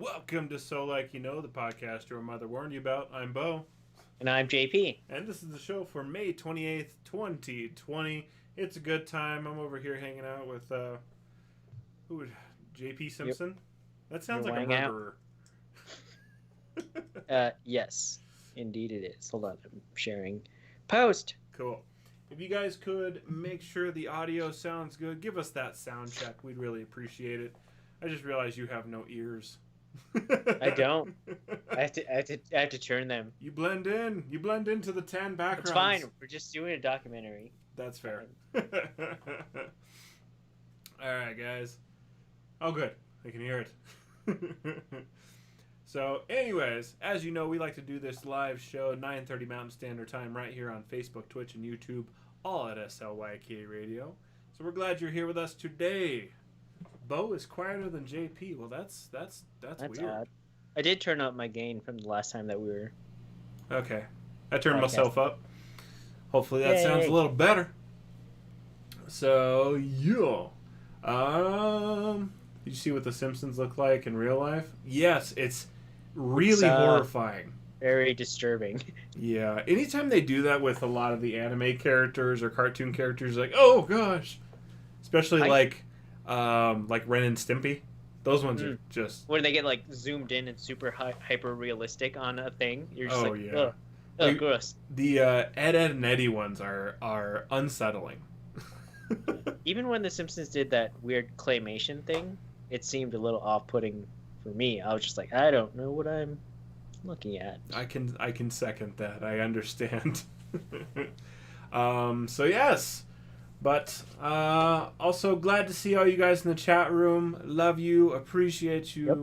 Welcome to So Like You Know, the podcast your mother warned you about. I'm Bo. And I'm JP. And this is the show for May 28th, 2020. It's a good time. I'm over here hanging out with, who? JP You're, Simpson? That you're sounds like a weighing out? murderer. Yes, indeed it is. Hold on, I'm sharing. Post. Cool. If you guys could make sure the audio sounds good, give us that sound check. We'd really appreciate it. I just realized you have no ears. I don't. I have to turn them. You blend in. You blend into the tan backgrounds. It's fine. We're just doing a documentary. That's fair. All right, guys. Oh, good. I can hear it. So, anyways, as you know, we like to do this live show 9:30 Mountain Standard Time right here on Facebook, Twitch, and YouTube, all at SLYK Radio. So we're glad you're here with us today. Bo is quieter than JP. Well, that's weird. Odd. I did turn up my gain from the last time that we were. Okay, I turned Podcast. myself up. Hopefully that Yay. sounds a little better. So yeah, did you see what the Simpsons look like in real life? Yes, it's really horrifying. Very disturbing. Yeah, anytime they do that with a lot of the anime characters or cartoon characters, like oh gosh, especially like Ren and Stimpy, those ones are just when they get like zoomed in and super hyper realistic on a thing. You're just oh like, yeah. ugh. Oh, gross. The Ed, Edd and Eddy ones are unsettling. Even when The Simpsons did that weird claymation thing, it seemed a little off-putting for me. I was just like, I don't know what I'm looking at. I can second that. I understand. So yes, but also glad to see all you guys in the chat room. Love you, appreciate you. Yep.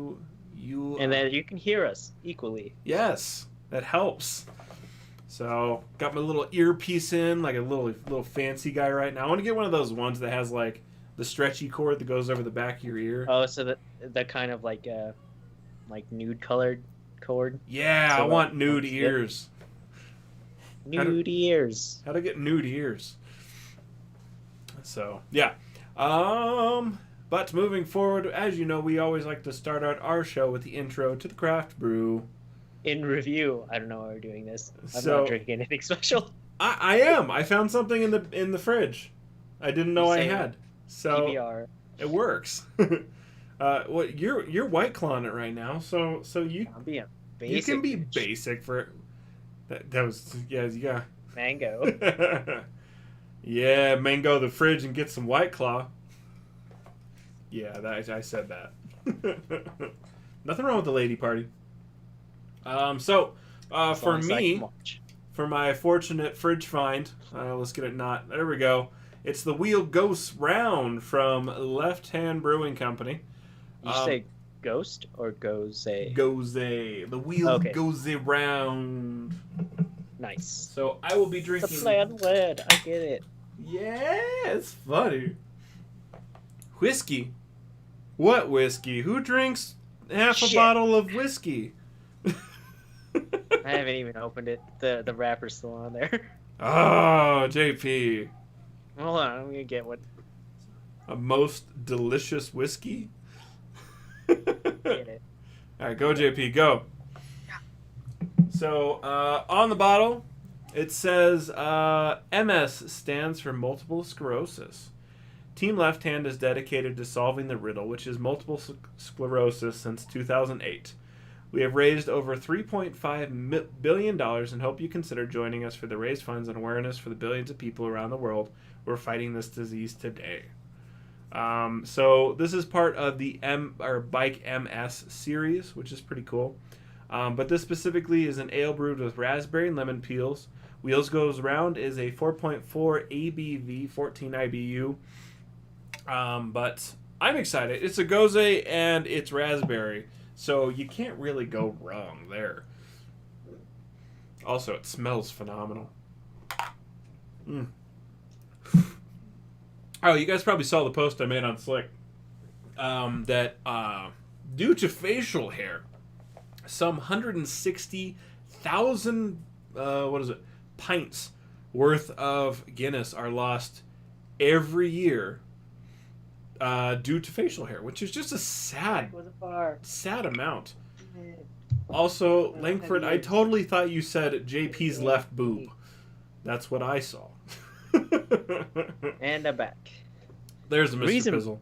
You and then you can hear us equally. Yes, that helps. So got my little earpiece in, like a little fancy guy right now. I want to get one of those ones that has like the stretchy cord that goes over the back of your ear. Oh, so the kind of like nude colored cord. Yeah, so I want nude ears. Nude ears. How to get nude ears? So yeah, but moving forward, as you know, we always like to start out our show with the intro to the craft brew. In review, I don't know why we're doing this. I'm So- not drinking anything special. I am. I found something in the fridge. I didn't know I Same. had. So PBR. it works. What you're white clawing it right now, so you I'm being basic. you can be bitch. basic for that was yeah. Mango. Yeah, man, go to the fridge and get some White Claw. Yeah, I said that. Nothing wrong with the lady party. As For long as I me, can watch. for my fortunate fridge find, let's get it not. There we go. It's the Wheel Ghost Round from Left Hand Brewing Company. You say ghost or goze? Goes the wheel Okay. goes around. Nice. So I will be The drinking. plan led. I get it. Yeah, it's funny. Whiskey. What whiskey? Who drinks half a Shit. bottle of whiskey? I haven't even opened it. The wrapper's still on there. Oh, JP. Hold on, I'm gonna get one. A most delicious whiskey? Get it. Alright, go JP, go. So, on the bottle, it says MS stands for multiple sclerosis. Team Left Hand is dedicated to solving the riddle, which is multiple sclerosis, since 2008. We have raised over $3.5 billion and hope you consider joining us for the raise funds and awareness for the billions of people around the world who are fighting this disease today. So this is part of the Bike MS series, which is pretty cool. But this specifically is an ale brewed with raspberry and lemon peels. Wheels Goes Round is a 4.4 ABV, 14 IBU. But I'm excited. It's a Gose and it's raspberry, so you can't really go wrong there. Also, it smells phenomenal. Oh, you guys probably saw the post I made on Slick. That due to facial hair, some 160,000 pints worth of Guinness are lost every year due to facial hair, which is just a sad amount. Also, Langford, I totally thought you said JP's left boob. That's what I saw. And I'm back. There's a Mr. Reason- Pizzle.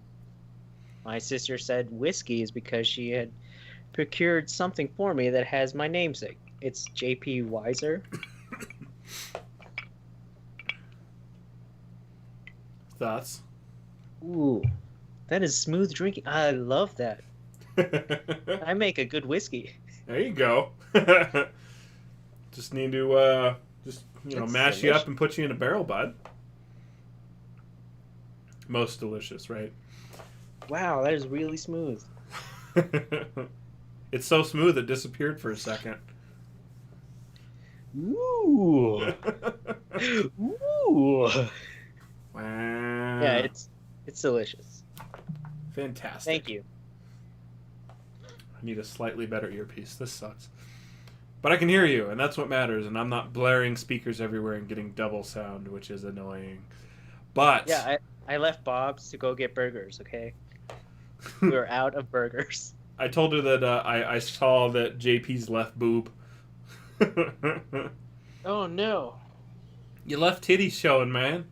My sister said whiskey is because she had procured something for me that has my namesake. It's JP Weiser. Thoughts? Ooh, that is smooth drinking. I love that. I make a good whiskey. There you go. Just need to That's mash you up delicious. and put you in a barrel, bud. Most delicious, right? Wow, that is really smooth. It's so smooth it disappeared for a second. Ooh. Ooh. Wow. Yeah, it's delicious. Fantastic. Thank you. I need a slightly better earpiece. This sucks. But I can hear you, and that's what matters, and I'm not blaring speakers everywhere and getting double sound, which is annoying. But Yeah, I left Bob's to go get burgers, okay? We were out of burgers. I told her that I saw that JP's left boob. Oh no. You left titties showing, man.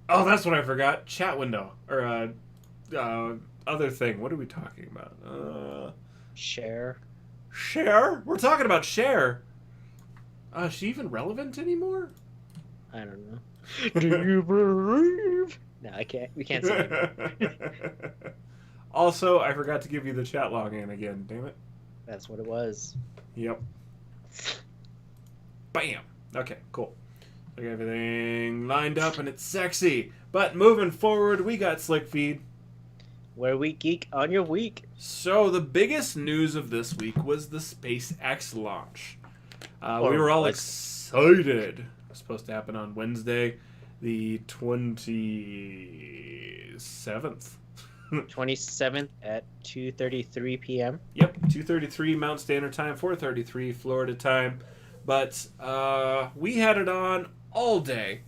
Oh, that's what I forgot. Chat window. Or, other thing. What are we talking about? Share. Cher? We're talking about Cher. Is she even relevant anymore? I don't know. Do you believe? No, I can't. We can't say it. Also, I forgot to give you the chat login again. Damn it. That's what it was. Yep. Bam. Okay, cool. I got everything lined up and it's sexy. But moving forward, we got Slick Feed. Where we geek on your week. So the biggest news of this week was the SpaceX launch. Or We were all was. excited. It was supposed to happen on Wednesday, the 27th. 27th at 2:33 p.m. Yep, 2:33 Mountain Standard Time, 4:33 Florida time. But we had it on all day,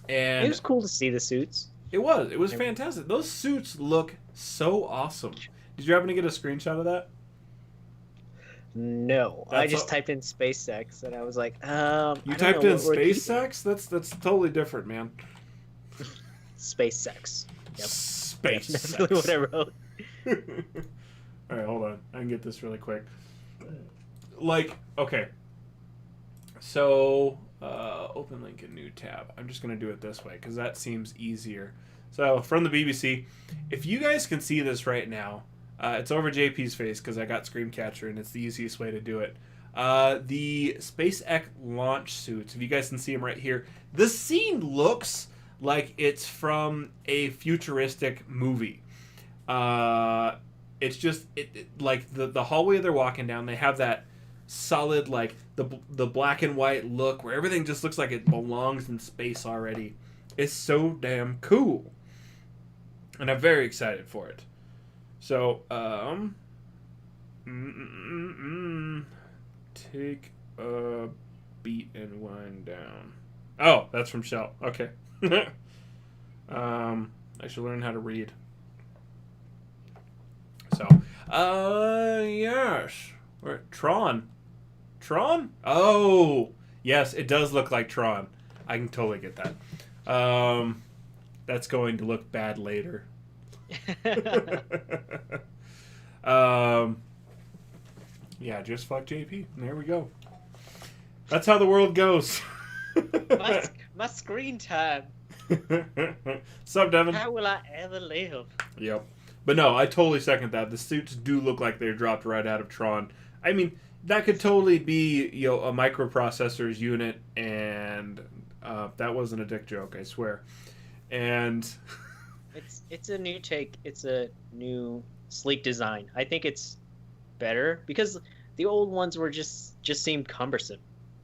and It was cool to see the suits. it was fantastic. Those suits look so awesome. Did you happen to get a screenshot of that? No, I That's just a- typed in SpaceX and I was like, You I don't typed know in what we're keeping. SpaceX? That's totally different, man. SpaceX. Yep. Space. That's really what I wrote. All right, hold on. I can get this really quick. Like, okay. So, open link in new tab. I'm just going to do it this way because that seems easier. So, from the BBC, if you guys can see this right now, it's over JP's face because I got screen capture and it's the easiest way to do it. The SpaceX launch suits, if you guys can see them right here, the scene looks like it's from a futuristic movie. It's just like the hallway they're walking down. They have that solid like the black and white look where everything just looks like it belongs in space already. It's so damn cool, and I'm very excited for it. So take a beat and wind down. Oh, that's from Shell. Okay. I should learn how to read. So, yes. Where, Tron. Tron? Oh, yes, it does look like Tron. I can totally get that. That's going to look bad later. Yeah, just fuck JP. There we go. That's how the world goes. my screen time. Sup, Devin? How will I ever live? Yep. But no, I totally second that. The suits do look like they're dropped right out of Tron. I mean, that could totally be, a microprocessor's unit, and that wasn't a dick joke, I swear. And It's a new take. It's a new sleek design. I think it's better because the old ones were just seemed cumbersome.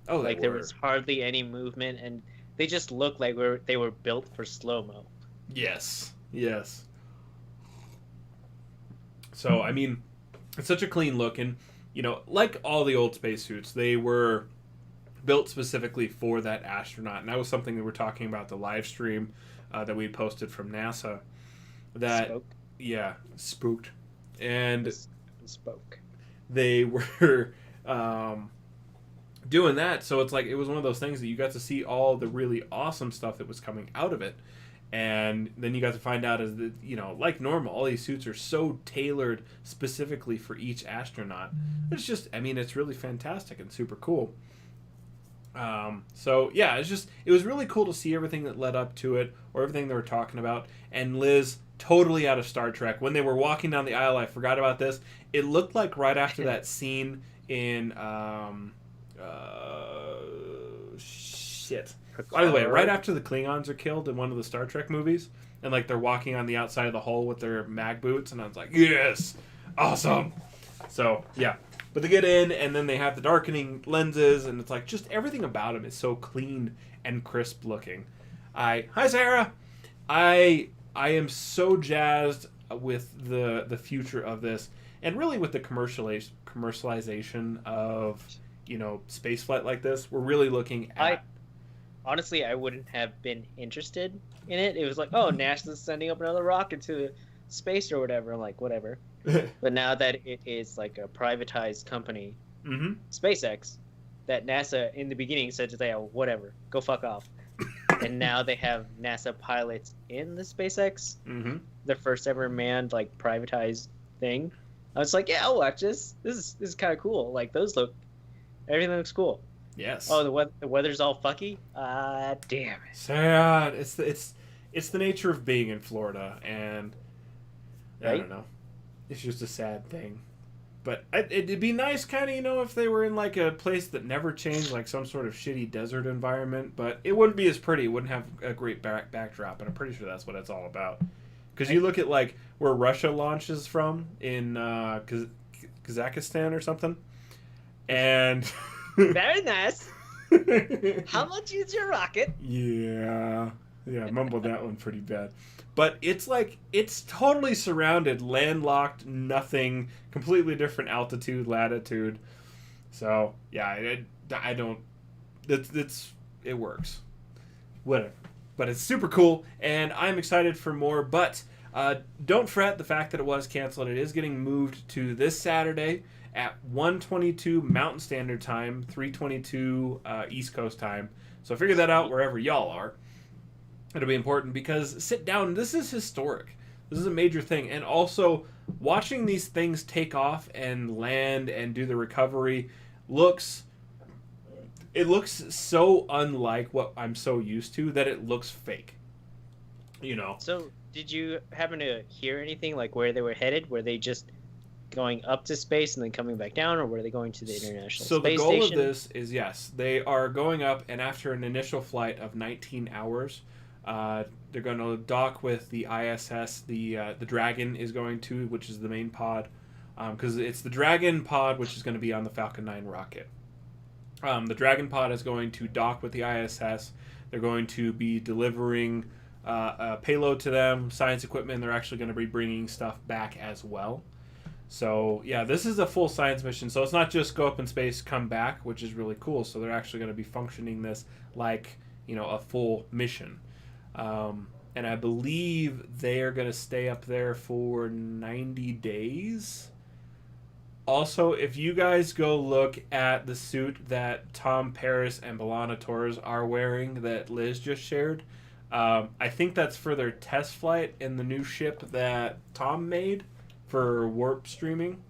oh, Like there was hardly any movement, and they just looked like they were built for slow mo. yes. So I mean, it's such a clean look, and like all the old spacesuits, they were built specifically for that astronaut, and that was something that we're talking about the live stream that we posted from NASA. That Spoke. yeah, spooked, and Spoke. they were doing that. So it's like it was one of those things that you got to see all the really awesome stuff that was coming out of it. And then you got to find out, as that, you know, like normal, all these suits are so tailored specifically for each astronaut. It's just, I mean, it's really fantastic and super cool. So yeah, it was really cool to see everything that led up to it, or everything they were talking about. And Liz, totally out of Star Trek. When they were walking down the aisle, I forgot about this. It looked like right after that scene in shit. By the way, right after the Klingons are killed in one of the Star Trek movies, and like they're walking on the outside of the hull with their mag boots, and I was like, yes, awesome. So yeah, but they get in, and then they have the darkening lenses, and it's like just everything about them is so clean and crisp looking. Hi Sarah. I am so jazzed with the future of this, and really with the commercialization of, you know, spaceflight like this. We're really looking at. Honestly, I wouldn't have been interested in it. It was like, oh, NASA's sending up another rocket to space or whatever. I'm like, whatever. But now that it is like a privatized company, Mm-hmm. SpaceX, that NASA in the beginning said today, oh, whatever, go fuck off. And now they have NASA pilots in the SpaceX, Mm-hmm. the first ever manned like privatized thing. I was like, yeah, I'll watch this. This is kind of cool. Like everything looks cool. Yes. Oh, the weather's all fucky. Damn it. Sad. It's the nature of being in Florida, and I Right? don't know. It's just a sad thing. But it'd be nice, kind of, you know, if they were in like a place that never changed, like some sort of shitty desert environment. But it wouldn't be as pretty. It wouldn't have a great backdrop, and I'm pretty sure that's what it's all about. Because you look at like where Russia launches from in Kazakhstan or something, and Very nice. How much is your rocket? Yeah, I mumbled that one pretty bad. But it's like, it's totally surrounded, landlocked, nothing, completely different altitude, latitude. So, yeah, I don't, it works. Whatever. But it's super cool, and I'm excited for more, but don't fret the fact that it was canceled. It is getting moved to this Saturday at 1:22 Mountain Standard Time, 3:22 East Coast Time. So figure that out wherever y'all are. It'll be important because sit down. This is historic. This is a major thing. And also, watching these things take off and land and do the recovery looks so unlike what I'm so used to that it looks fake. You know. So, did you happen to hear anything like where they were headed? Were they just going up to space and then coming back down, or were they going to the International So Space the goal Station? of this is, yes, they are going up, and after an initial flight of 19 hours, they're going to dock with the ISS. The Dragon is going to, which is the main pod, because it's the Dragon pod which is going to be on the Falcon 9 rocket. The Dragon pod is going to dock with the ISS. They're going to be delivering a payload to them, science equipment. They're actually going to be bringing stuff back as well. So, yeah, this is a full science mission. So it's not just go up in space, come back, which is really cool. So they're actually going to be functioning this like, you know, a full mission. And I believe they are going to stay up there for 90 days. Also, if you guys go look at the suit that Tom Paris and B'Elanna Torres are wearing that Liz just shared, I think that's for their test flight in the new ship that Tom made for warp streaming.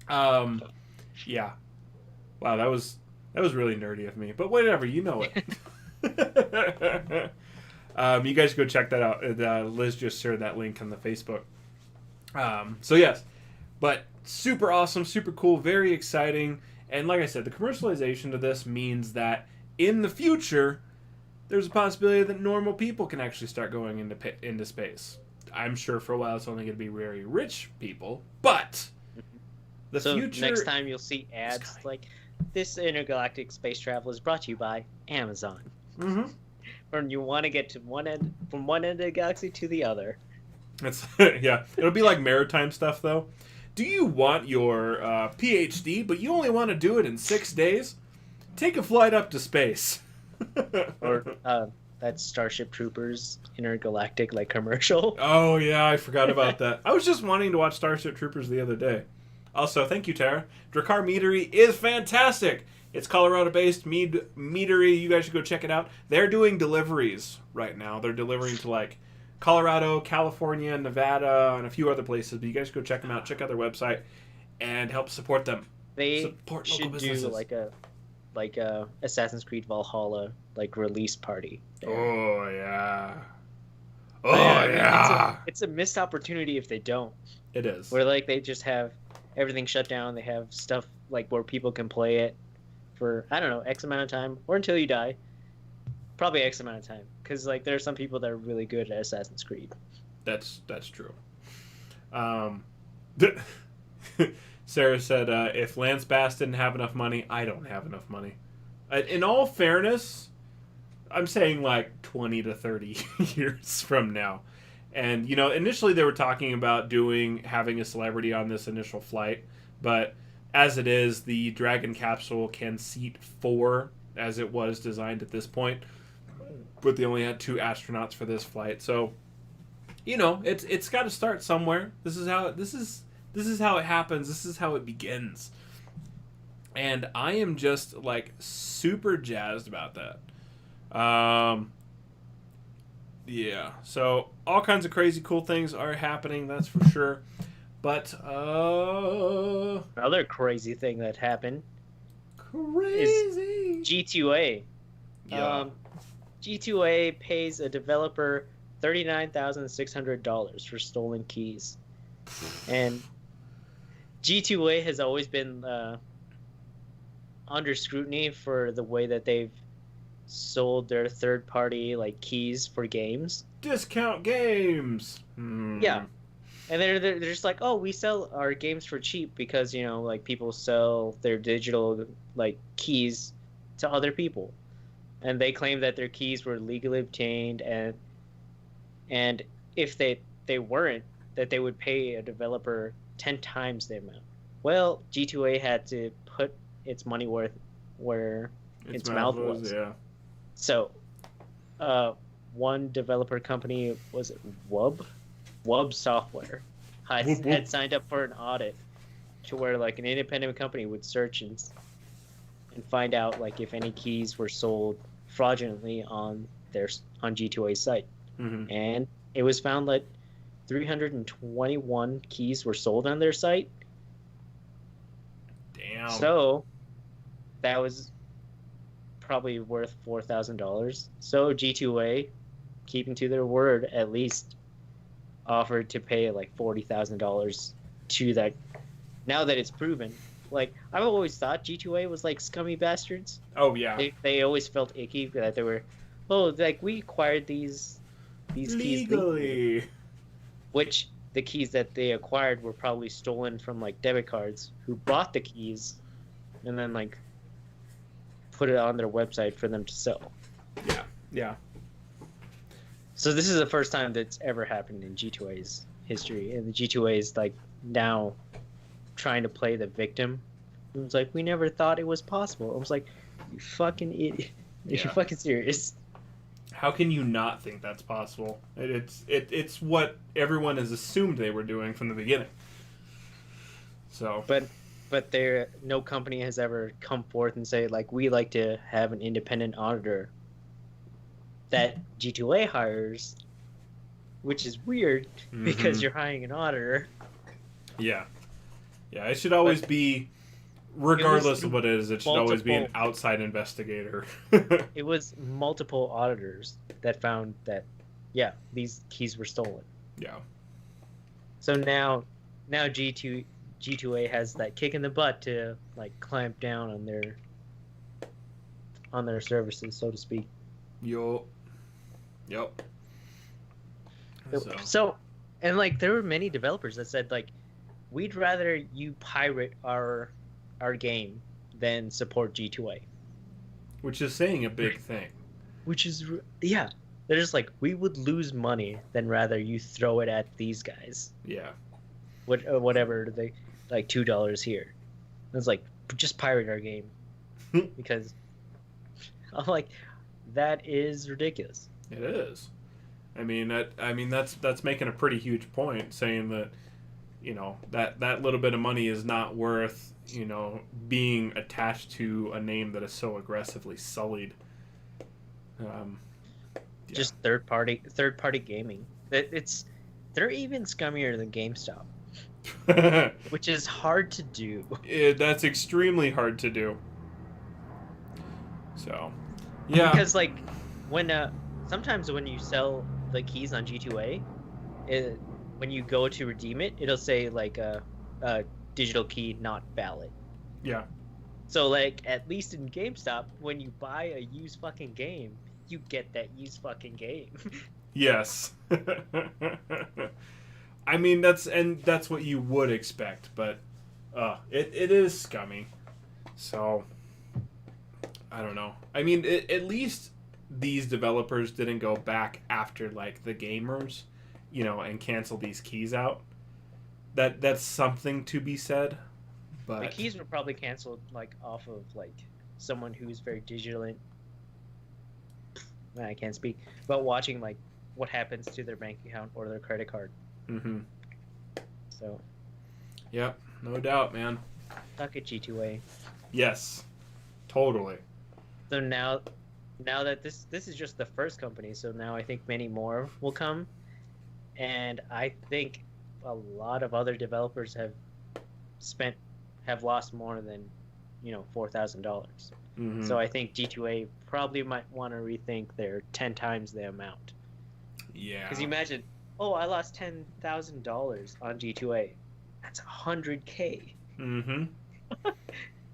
Yeah. Wow, that was really nerdy of me. But whatever, you know it. You guys go check that out. Liz just shared that link on the Facebook. So yes, but super awesome, super cool, very exciting. And like I said, the commercialization of this means that in the future, there's a possibility that normal people can actually start going into space. I'm sure for a while it's only going to be very rich people, but the future. Next time you'll see ads like, "This intergalactic space travel is brought to you by Amazon." Mm-hmm. When you want to get to from one end of the galaxy to the other. It's yeah. It'll be like maritime stuff though. Do you want your PhD, but you only want to do it in 6 days? Take a flight up to space. Or that Starship Troopers intergalactic like commercial. Oh yeah, I forgot about that. I was just wanting to watch Starship Troopers the other day. Also, thank you, Tara. Drakkar Meadery is fantastic. It's Colorado-based meadery. You guys should go check it out. They're doing deliveries right now. They're delivering to like Colorado, California, Nevada, and a few other places. But you guys go check them out. Check out their website and help support them. They Support local should businesses. do like a Assassin's Creed Valhalla like release party. there. Oh yeah. But Oh I mean, yeah. it's a missed opportunity if they don't. It is. Where like they just have everything shut down. They have stuff like where people can play it for I don't know X amount of time or until you die. Probably X amount of time because like there are some people that are really good at Assassin's Creed. That's true. Sarah said, if Lance Bass didn't have enough money, I don't have enough money. In all fairness, I'm saying like 20 to 30 years from now. And, initially they were talking about having a celebrity on this initial flight. But as it is, the Dragon capsule can seat 4 as it was designed at this point. But they only had 2 astronauts for this flight. So, it's got to start somewhere. This is how it happens. This is how it begins. And I am just like super jazzed about that. Yeah. So all kinds of crazy cool things are happening, that's for sure. But Another crazy thing that happened crazy. G2A. Yeah. G2A pays a developer $39,600 for stolen keys. And G2A has always been under scrutiny for the way that they've sold their third-party like keys for games. Discount games. Yeah. And they're just like, oh, we sell our games for cheap because, like people sell their digital like keys to other people. And they claim that their keys were legally obtained and if they weren't, that they would pay a developer 10 times the amount. Well, G2A had to put its money worth where its mouth was. Yeah. So, one developer company, was it Wub? Wub Software had signed up for an audit to where like an independent company would search and find out like if any keys were sold fraudulently on G2A's site. Mm-hmm. And it was found that 321 keys were sold on their site. Damn. So that was probably worth $4,000. So G2A, keeping to their word, at least offered to pay like $40,000 to that. Now that it's proven, like I've always thought G2A was like scummy bastards. Oh yeah. They always felt icky that they were, like we acquired these keys legally. Which the keys that they acquired were probably stolen from like debit cards who bought the keys and then like put it on their website for them to sell. Yeah. So this is the first time that's ever happened in G2A's history, and the G2A is like now trying to play the victim. It was like, we never thought it was possible. I was like, you fucking idiot. Yeah. You're fucking serious. How can you not think that's possible? It's what everyone has assumed they were doing from the beginning. So, but no company has ever come forth and say like, we like to have an independent auditor that G2A hires, which is weird because you're hiring an auditor. Yeah, it should always be, regardless of what it is, it should always be an outside investigator. It was multiple auditors that found that, yeah, these keys were stolen. Yeah. So now G2A has that kick in the butt to like clamp down on their services, so to speak. Yep. So, and like there were many developers that said like, we'd rather you pirate our game than support G2A. Which is saying a big thing. Which is, yeah. They're just like, we would lose money than rather you throw it at these guys. Yeah. Whatever, they like $2 here. It's like, just pirate our game. Because I'm like, that is ridiculous. It is. I mean, that's making a pretty huge point, saying that, that little bit of money is not worth, being attached to a name that is so aggressively sullied. Yeah. Just third party gaming. They're even scummier than GameStop, which is hard to do. That's extremely hard to do. So, yeah. Because like when sometimes when you sell the keys on G2A, when you go to redeem it, it'll say like a digital key not valid. Yeah. So like at least in GameStop, when you buy a used fucking game, you get that used fucking game. Yes. I mean, that's what you would expect, but it is scummy. So I don't know. I mean, at least these developers didn't go back after like the gamers, and cancel these keys out. That's something to be said. But the keys were probably canceled like off of like someone who's very vigilant. I can't speak, but watching like what happens to their bank account or their credit card. Mm-hmm. So. Yep, no doubt, man. Suck at G2A. Yes, totally. So now that this is just the first company, so now I think many more will come, and I think a lot of other developers have lost more than $4,000. Mm-hmm. So I think G2A probably might want to rethink their 10 times the amount. Yeah. Because you imagine, I lost $10,000 on G2A. That's $100K. Mm-hmm.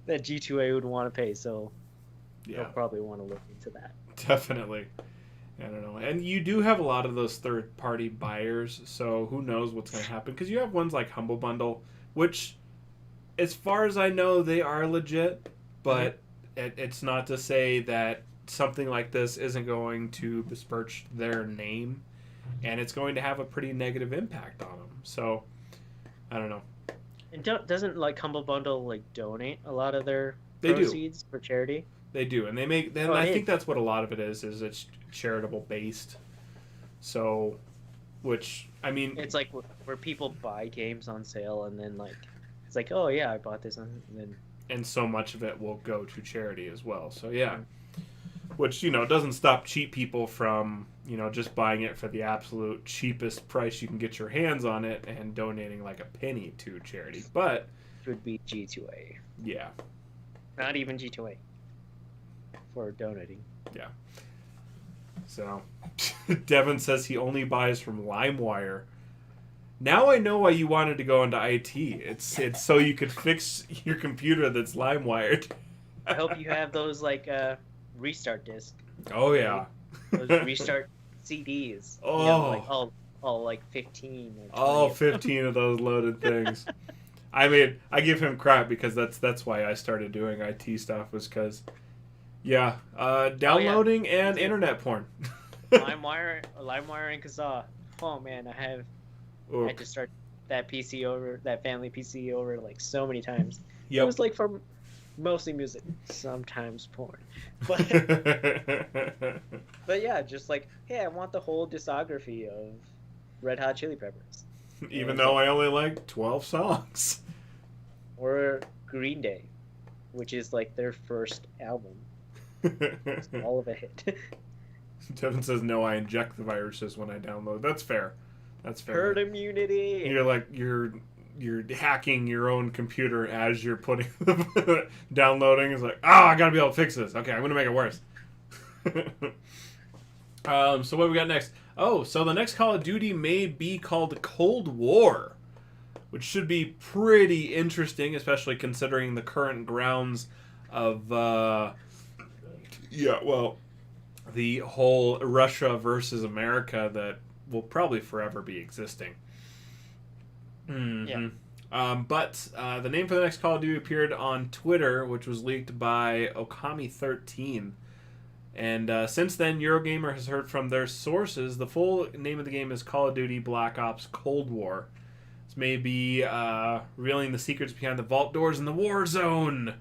That G2A would want to pay. So yeah, they'll probably want to look into that. Definitely. I don't know. And you do have a lot of those third-party buyers, so who knows what's going to happen. Because you have ones like Humble Bundle, which, as far as I know, they are legit, but it's not to say that something like this isn't going to besmirch their name, and it's going to have a pretty negative impact on them. So, I don't know. And doesn't like Humble Bundle like donate a lot of their They proceeds for charity? They do, and they make. Then I think that's what a lot of it is it's charitable based. So, which I mean, it's like where people buy games on sale, and then like it's like, oh yeah, I bought this, and then so much of it will go to charity as well. So yeah, which doesn't stop cheap people from just buying it for the absolute cheapest price you can get your hands on it and donating like a penny to charity. But it would be G2A. Yeah. Not even G2A. For donating. Yeah. So, Devin says he only buys from LimeWire. Now I know why you wanted to go into IT. It's so you could fix your computer that's LimeWired. I hope you have those like restart discs. Oh yeah. Those restart CDs. Oh. Like all like 15. Or 20. All 15 of those loaded things. I mean, I give him crap because that's why I started doing IT stuff was because. Yeah, downloading and internet porn. LimeWire and Kazaa. Oh man, I had to start that family PC over like so many times. Yep. It was like for mostly music, sometimes porn. But but yeah, just like, hey, I want the whole discography of Red Hot Chili Peppers. Even though I only like 12 songs. Or Green Day, which is like their first album. It's all of a hit. Devin says, no, I inject the viruses when I download. That's fair. Herd immunity. You're like, you're hacking your own computer as you're putting downloading. It's like, I gotta be able to fix this. Okay, I'm gonna make it worse. So what do we got next? Oh, so the next Call of Duty may be called Cold War, which should be pretty interesting, especially considering the current grounds of the whole Russia versus America that will probably forever be existing. Mm-hmm. Yeah. But the name for the next Call of Duty appeared on Twitter, which was leaked by Okami13. And since then, Eurogamer has heard from their sources. The full name of the game is Call of Duty Black Ops Cold War. This may be revealing the secrets behind the vault doors in the war zone.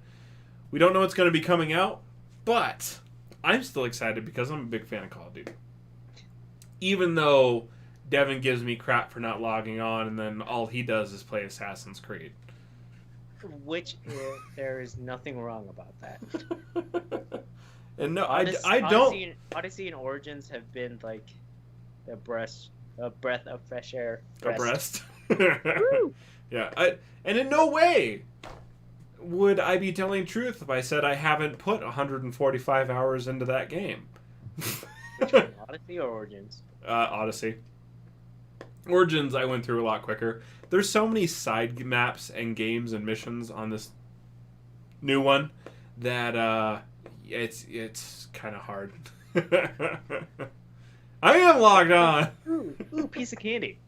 We don't know what's going to be coming out, but I'm still excited because I'm a big fan of Call of Duty. Even though Devin gives me crap for not logging on, and then all he does is play Assassin's Creed. Which there is nothing wrong about that. And no, I don't. Odyssey and Origins have been like a breath of fresh air. A breast. Yeah, and in no way would I be telling truth if I said I haven't put 145 hours into that game. Which one, Odyssey or Origins? Odyssey. Origins I went through a lot quicker. There's so many side maps and games and missions on this new one that it's kind of hard. I am logged on. Ooh, piece of candy.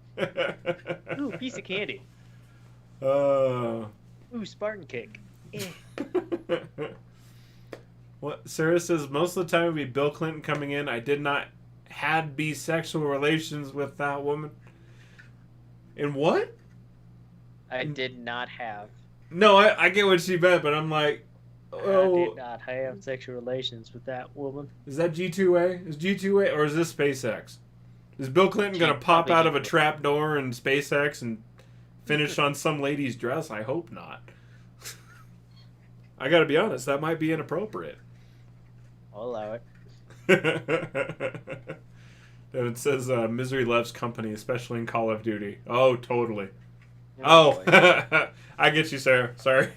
Ooh, piece of candy. Ooh, Spartan kick. What Sarah says, most of the time it would be Bill Clinton coming in. I did not had be sexual relations with that woman. And what? I did not have. No, I get what she meant, but I'm like, oh. I did not have sexual relations with that woman. Is that G2A? Is G2A or is this SpaceX? Is Bill Clinton going to pop out of a trap door in SpaceX and finish on some lady's dress? I hope not. I got to be honest, that might be inappropriate. I'll allow it. And it says Misery loves company, especially in Call of Duty. Oh, totally. Oh, I get you, Sarah. Sorry.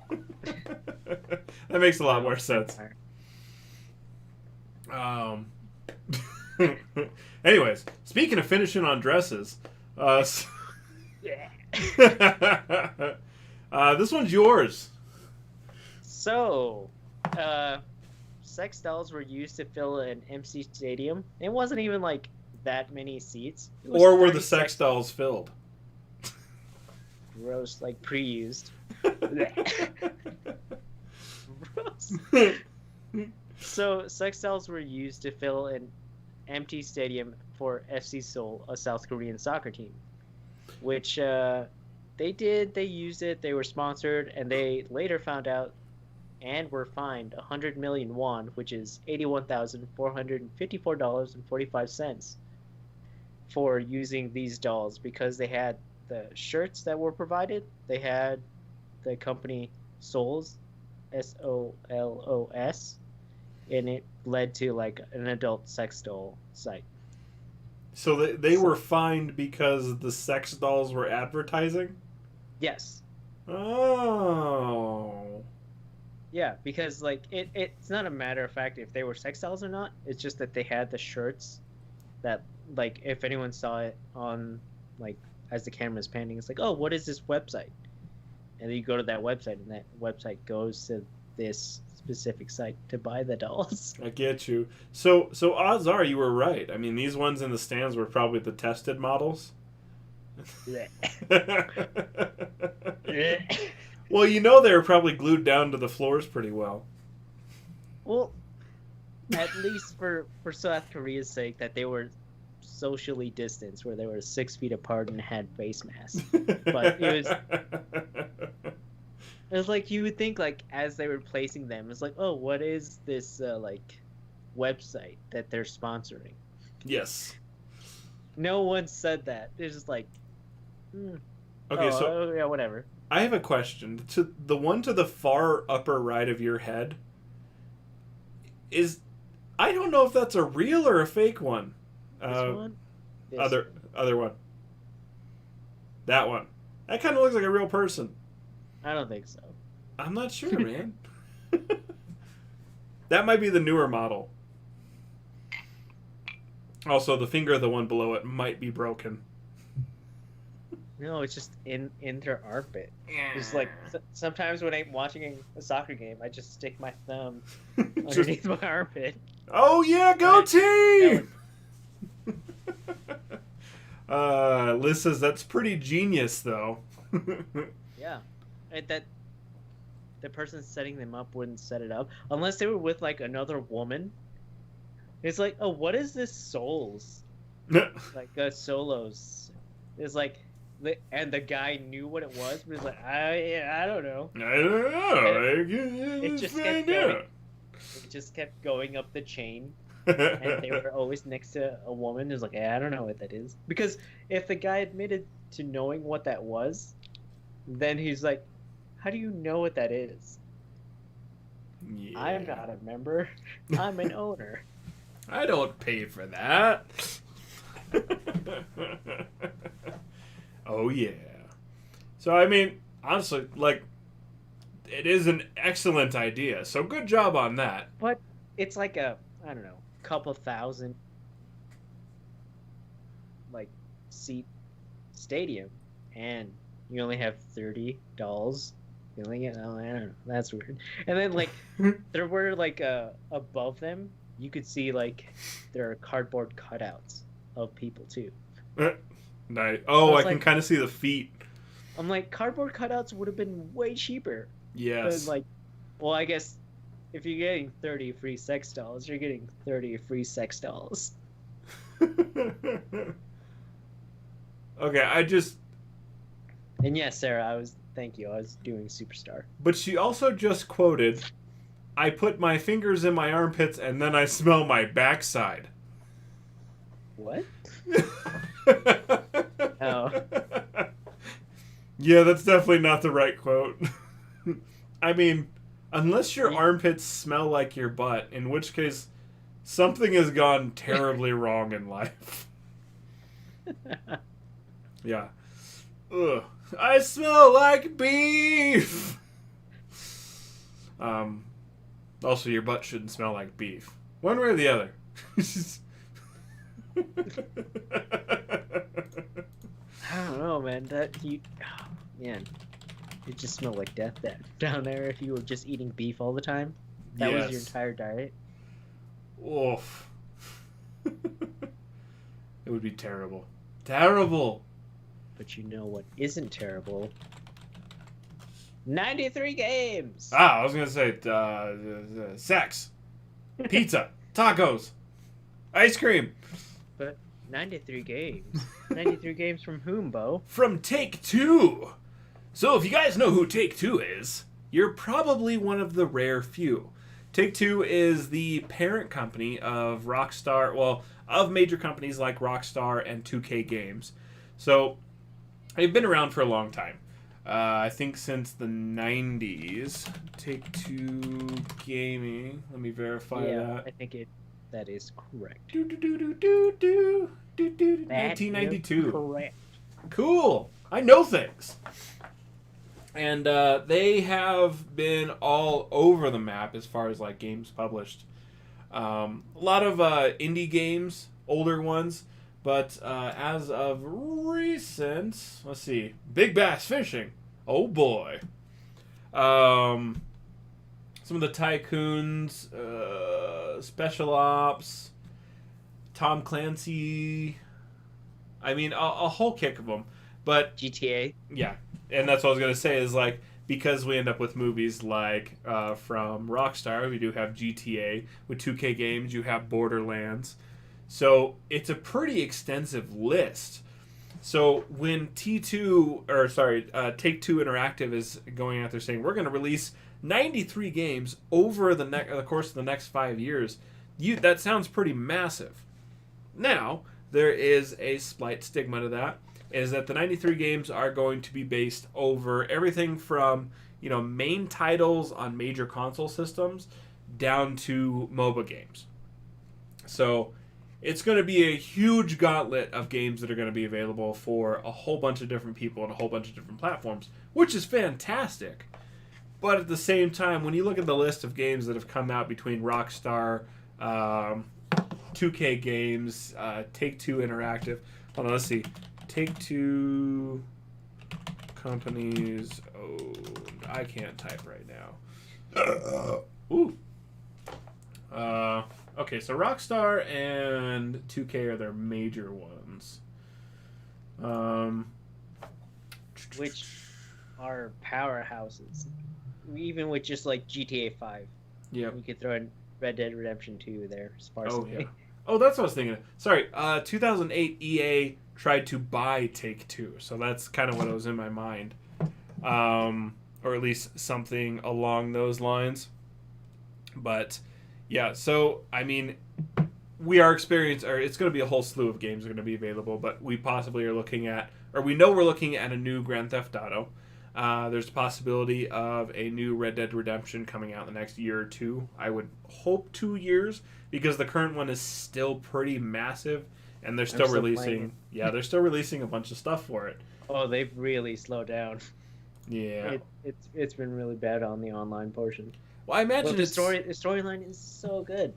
That makes a lot more sense. Anyways, speaking of finishing on dresses, this one's yours. So, sex dolls were used to fill an empty stadium. It wasn't even like that many seats. Or were the sex dolls filled? Gross, like pre-used. Gross. So, sex dolls were used to fill an empty stadium for FC Seoul, a South Korean soccer team. Which they did, they used it, they were sponsored, and they later found out and were fined 100 million won, which is $81,454.45 for using these dolls because they had the shirts that were provided. They had the company Souls, SOLOS, and it led to like an adult sex doll site. So they were fined because the sex dolls were advertising? Yes. Oh. Yeah, because like it's not a matter of fact if they were sex dolls or not. It's just that they had the shirts that like if anyone saw it on like as the camera's panning, it's like, oh, what is this website? And then you go to that website, and that website goes to this specific site to buy the dolls. I get you. So odds are you were right. I mean, these ones in the stands were probably the tested models. Well, you know they were probably glued down to the floors pretty well. Well, at least for South Korea's sake, that they were socially distanced, where they were 6 feet apart and had face masks. But it was like you would think, like as they were placing them, it's like, oh, what is this like website that they're sponsoring? Yes. No one said that. It's just like, okay, so yeah, whatever. I have a question. To the one to the far upper right of your head is, I don't know if that's a real or a fake one. This one? This. Other one. That one. That kind of looks like a real person. I don't think so. I'm not sure, man. That might be the newer model. Also, the finger of the one below it might be broken. No, it's just in their armpit. It's like sometimes when I'm watching a soccer game, I just stick my thumb underneath my armpit. Oh yeah, go team! Liz says that's pretty genius, though. Yeah, and that the person setting them up wouldn't set it up unless they were with like another woman. It's like, oh, what is this Souls? Like Solos. It's like. And the guy knew what it was, but he's like, I don't know. I don't know. It just kept going. It just kept going up the chain, and they were always next to a woman who's like, I don't know what that is. Because if the guy admitted to knowing what that was, then he's like, how do you know what that is? Yeah. I'm not a member. I'm an owner. I don't pay for that. Oh, yeah. So, I mean, honestly, like, it is an excellent idea. So, good job on that. But it's like a, I don't know, couple thousand, like, seat stadium. And you only have 30 dolls filling it. Oh, I don't know. That's weird. And then, like, there were, like, above them, you could see, like, there are cardboard cutouts of people, too. Nice. Oh, So I it's can like- kind of see the feet. I'm like, cardboard cutouts would have been way cheaper. Yes. But, like, well, I guess if you're getting 30 free sex dolls, you're getting 30 free sex dolls. Okay, I just... And yes, Sarah, thank you, I was doing Superstar. But she also just quoted, I put my fingers in my armpits and then I smell my backside. What? Oh. Yeah, that's definitely not the right quote. I mean, unless your armpits smell like your butt, in which case something has gone terribly wrong in life. Yeah. Ugh. I smell like beef. Also, your butt shouldn't smell like beef. One way or the other. I don't know, man. Man, it just smelled like death down there if you were just eating beef all the time. That was your Yes. entire diet. Oof. It would be terrible. Terrible. But you know what isn't terrible? 93 games! I was gonna say sex, pizza, tacos, ice cream 93 games. 93 games from whom, Bo? from Take-Two. So if you guys know who Take-Two is, you're probably one of the rare few. Take-Two is the parent company of Rockstar, well, of major companies like Rockstar and 2K Games. So they've been around for a long time. I think since the 90s. Take-Two Gaming. Let me verify that. I think that is correct. Do, do, do, do, do, do, do, do, That is 1992. correct. Cool. I know things. And they have been all over the map as far as like games published. A lot of indie games, older ones, but as of recent, let's see, Big Bass Fishing. Oh boy. Some of the Tycoons, Special Ops, Tom Clancy. I mean, a whole kick of them. But GTA. yeah, and that's what I was gonna say is like because we end up with movies like from Rockstar, we do have GTA. With 2K Games, you have Borderlands. So it's a pretty extensive list. So when Take-Two Interactive is going out there saying we're going to release 93 games over the course of the next 5 years, that sounds pretty massive. Now there is a slight stigma to that. Is that the 93 games are going to be based over everything from, main titles on major console systems down to MOBA games. So it's going to be a huge gauntlet of games that are going to be available for a whole bunch of different people and a whole bunch of different platforms, which is fantastic. But at the same time, when you look at the list of games that have come out between Rockstar, 2K Games, Take-Two Interactive, hold on, let's see. Take-Two companies owned. I can't type right now. Ooh. Okay, so Rockstar and 2K are their major ones. Which are powerhouses. Even with just like GTA 5. Yep. You could throw in Red Dead Redemption 2 there, sparsely. Oh, yeah. Oh, that's what I was thinking. Sorry, 2008 EA tried to buy Take-Two, so that's kind of what was in my mind. Or at least something along those lines. But Yeah, so I mean, we are experienced, or it's going to be a whole slew of games are going to be available, but we possibly are looking at, or we know we're looking at a new Grand Theft Auto. There's a possibility of a new Red Dead Redemption coming out in the next year or two. I would hope 2 years because the current one is still pretty massive, and they're still still playing releasing. Yeah, they're still releasing a bunch of stuff for it. Oh, they've really slowed down. Yeah. It's been really bad on the online portion. Well, I imagine But the it's storyline is so good.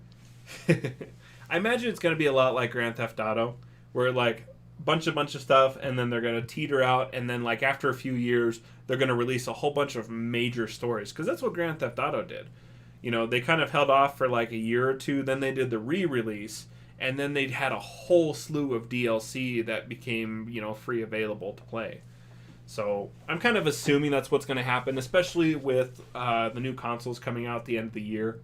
I imagine it's going to be a lot like Grand Theft Auto, where like bunch of stuff, and then they're going to teeter out, and then like after a few years, they're going to release a whole bunch of major stories because that's what Grand Theft Auto did. You know, they kind of held off for like a year or two, then they did the re-release, and then they had a whole slew of DLC that became free available to play. So I'm kind of assuming that's what's going to happen, especially with the new consoles coming out at the end of the year.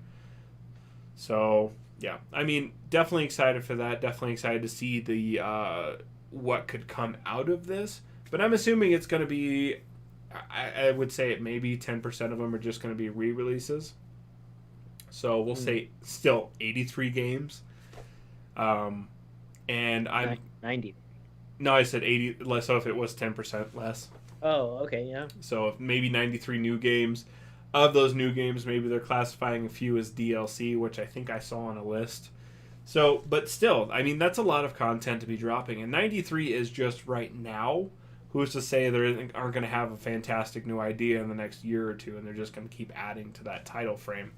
So yeah, I mean, definitely excited for that. Definitely excited to see the what could come out of this. But I'm assuming it's going to be. I would say it maybe 10% of them are just going to be re-releases. So we'll say still 83 games. And I'm 90. No, I said 80 less. So if it was 10% less. Oh, okay, yeah. So maybe 93 new games. Of those new games, maybe they're classifying a few as DLC, which I think I saw on a list. So, but still, I mean, that's a lot of content to be dropping. And 93 is just right now. Who's to say they aren't going to have a fantastic new idea in the next year or two, and they're just going to keep adding to that title frame.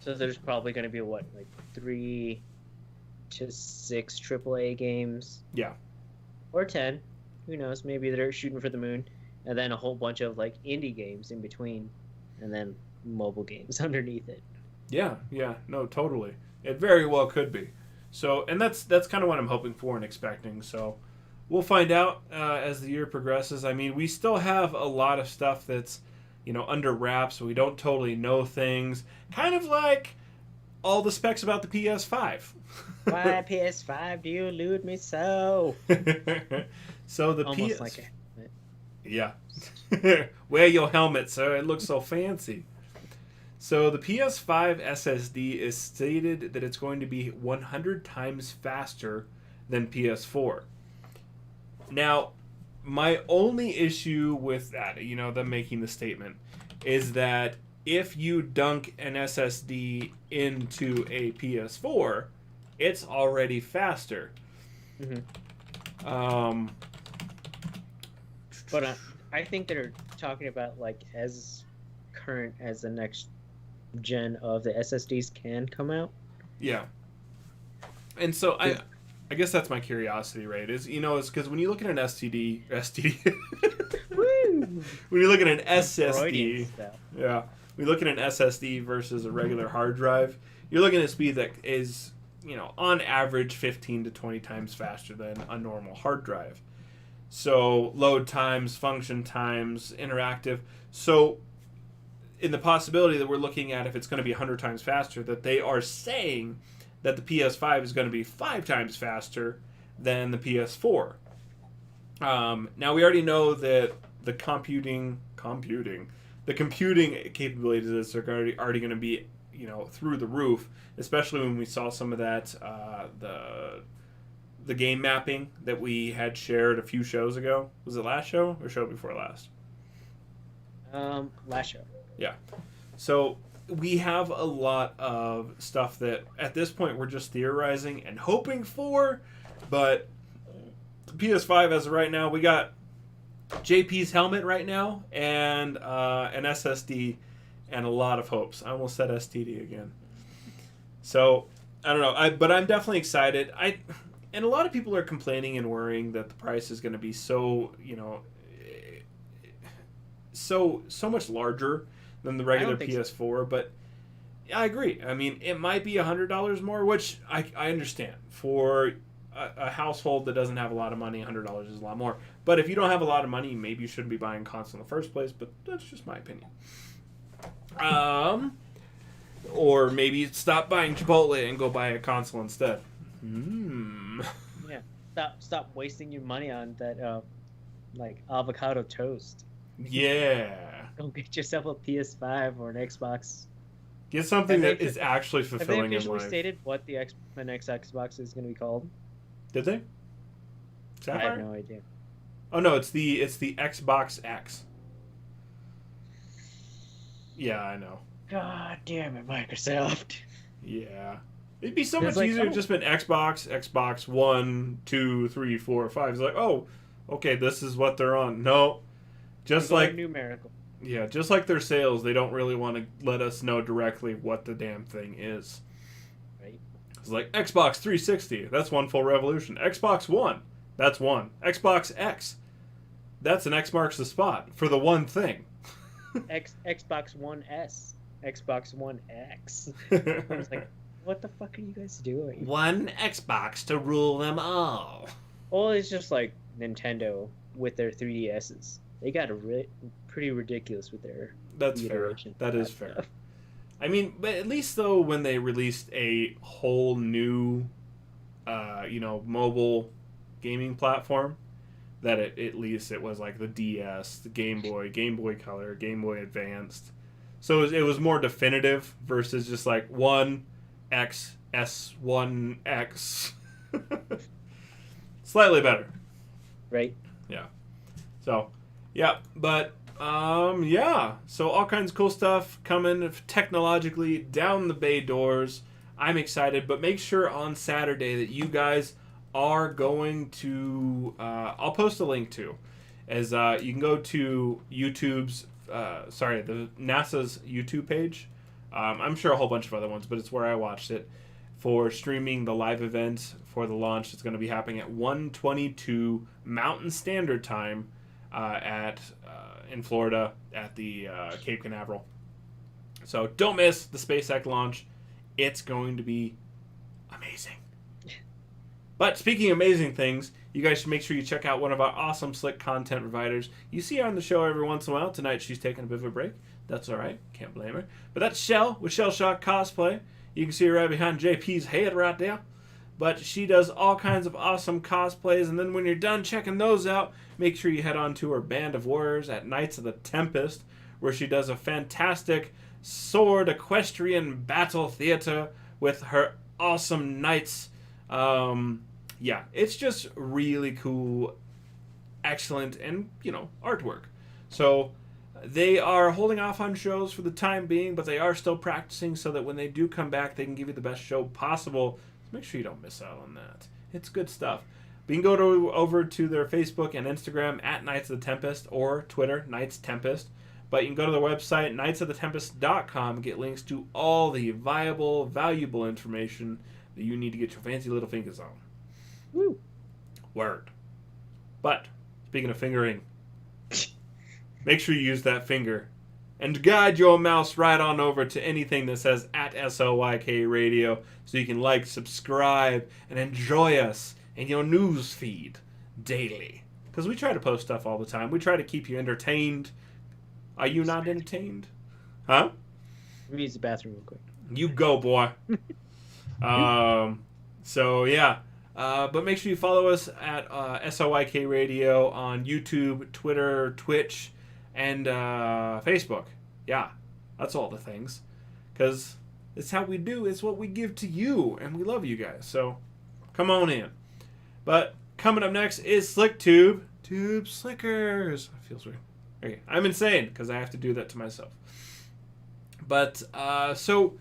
So there's probably going to be, what, like 3 to 6 AAA games? Yeah. Or 10. Who knows? Maybe they're shooting for the moon. And then a whole bunch of, like, indie games in between. And then mobile games underneath it. Yeah, no, totally. It very well could be. So, and that's kind of what I'm hoping for and expecting. So, we'll find out as the year progresses. I mean, we still have a lot of stuff that's, under wraps. So we don't totally know things. Kind of like all the specs about the PS5. Why PS5 do you elude me so? So the Almost like a helmet. Yeah. Wear your helmet, sir. It looks so fancy. So the PS5 SSD is stated that it's going to be 100 times faster than PS4. Now, my only issue with that, them making the statement, is that if you dunk an SSD into a PS4, it's already faster. Mm-hmm. But I think they're talking about like as current as the next gen of the SSDs can come out. Yeah. And so I guess that's my curiosity, right? Is it's because when you look at an STD, Woo! when you look at an SSD, Freudian stuff. yeah, we look at an SSD versus a regular hard drive. You're looking at a speed that is, on average 15 to 20 times faster than a normal hard drive. So load times, function times, interactive. So in the possibility that we're looking at, if it's going to be 100 times faster, that they are saying that the PS5 is going to be 5 times faster than the PS4. Now we already know that the computing capabilities are already going to be through the roof, especially when we saw some of that the game mapping that we had shared a few shows ago. Was it last show or show before last? Last show. Yeah. So we have a lot of stuff that at this point we're just theorizing and hoping for, but PS5 as of right now, we got JP's helmet right now and an SSD and a lot of hopes. I almost said STD again. So I don't know. But I'm definitely excited. And a lot of people are complaining and worrying that the price is going to be so much larger than the regular PS4. So. But I agree. I mean, it might be $100 more, which I understand. For a household that doesn't have a lot of money, $100 is a lot more. But if you don't have a lot of money, maybe you shouldn't be buying a console in the first place. But that's just my opinion. Or maybe stop buying Chipotle and go buy a console instead. Yeah. Stop wasting your money on that like avocado toast. Yeah. Go get yourself a PS5 or an Xbox Get something Have that they- is actually Have they fulfilling in officially life. stated what the next Xbox is going to be called? Did they? I have Sapphire? no idea. Oh no, it's the Xbox X. Yeah, I know. God damn it, Microsoft. Yeah. It'd be so It's much like, easier oh. if just been Xbox, Xbox 1, 2, 3, 4, 5. It's like, oh, okay, this is what they're on. No. Just People are like numerical. yeah, just like their sales, they don't really want to let us know directly what the damn thing is. Right. It's like Xbox 360, that's one full revolution. Xbox One, that's one. Xbox X, that's an X marks the spot for the one thing. Xbox One S, Xbox One X. I was like, what the fuck are you guys doing? One Xbox to rule them all. Well, it's just like Nintendo with their 3DSs. They got pretty ridiculous with their That's fair. iteration. That is fair. I mean, but at least though, when they released a whole new, mobile gaming platform, that at least it was like the DS, the Game Boy Color, Game Boy Advanced. So it was more definitive versus just like one X S1X. Slightly better. Right? So, yeah, but yeah. So all kinds of cool stuff coming technologically down the bay doors. I'm excited, but make sure on Saturday that you guys are going to. I'll post a link to, as you can go to YouTube's. The NASA's YouTube page. I'm sure a whole bunch of other ones, but it's where I watched it for streaming the live event for the launch. It's going to be happening at 1:22 Mountain Standard Time in Florida at the Cape Canaveral. So don't miss the SpaceX launch. It's going to be amazing. But speaking of amazing things, you guys should make sure you check out one of our awesome Slick content providers. You see her on the show every once in a while. Tonight she's taking a bit of a break. That's all right. Can't blame her. But that's Shell with Shell Shock Cosplay. You can see her right behind JP's head right there. But she does all kinds of awesome cosplays. And then when you're done checking those out, make sure you head on to her Band of Warriors at Knights of the Tempest, where she does a fantastic sword equestrian battle theater with her awesome knights. Yeah, it's just really cool, excellent, and, artwork. So they are holding off on shows for the time being, but they are still practicing so that when they do come back, they can give you the best show possible. So make sure you don't miss out on that. It's good stuff. You can go over to their Facebook and Instagram at Knights of the Tempest, or Twitter, Knights Tempest. But you can go to their website, knightsoftetempest.com, and get links to all the valuable information that you need to get your fancy little fingers on. Woo. Word. But, speaking of fingering, make sure you use that finger and guide your mouse right on over to anything that says at SOYK Radio so you can like, subscribe, and enjoy us in your news feed daily. Because we try to post stuff all the time. We try to keep you entertained. Are you not entertained? Huh? Let me use the bathroom real quick. You go, boy. So, yeah. But make sure you follow us at SOYK Radio on YouTube, Twitter, Twitch, and Facebook. Yeah, that's all the things. Because it's how we do. It's what we give to you. And we love you guys. So, come on in. But coming up next is Slick Tube. Tube Slickers. That feels weird. Okay, I'm insane because I have to do that to myself. But, so,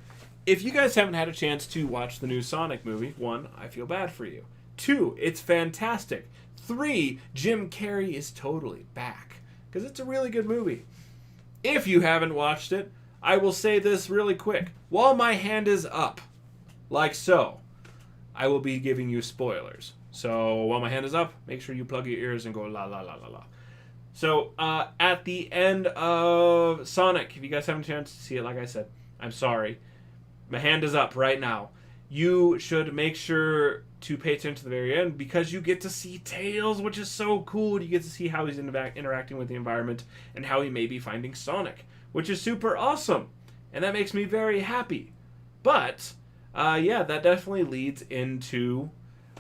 if you guys haven't had a chance to watch the new Sonic movie, 1, I feel bad for you. 2, it's fantastic. 3, Jim Carrey is totally back. Because it's a really good movie. If you haven't watched it, I will say this really quick. While my hand is up, like so, I will be giving you spoilers. So, while my hand is up, make sure you plug your ears and go la la la la la. So, at the end of Sonic, if you guys haven't a chance to see it, like I said, I'm sorry. My hand is up right now. You should make sure to pay attention to the very end because you get to see Tails, which is so cool. You get to see how he's interacting with the environment and how he may be finding Sonic, which is super awesome. And that makes me very happy. But, yeah, that definitely leads into...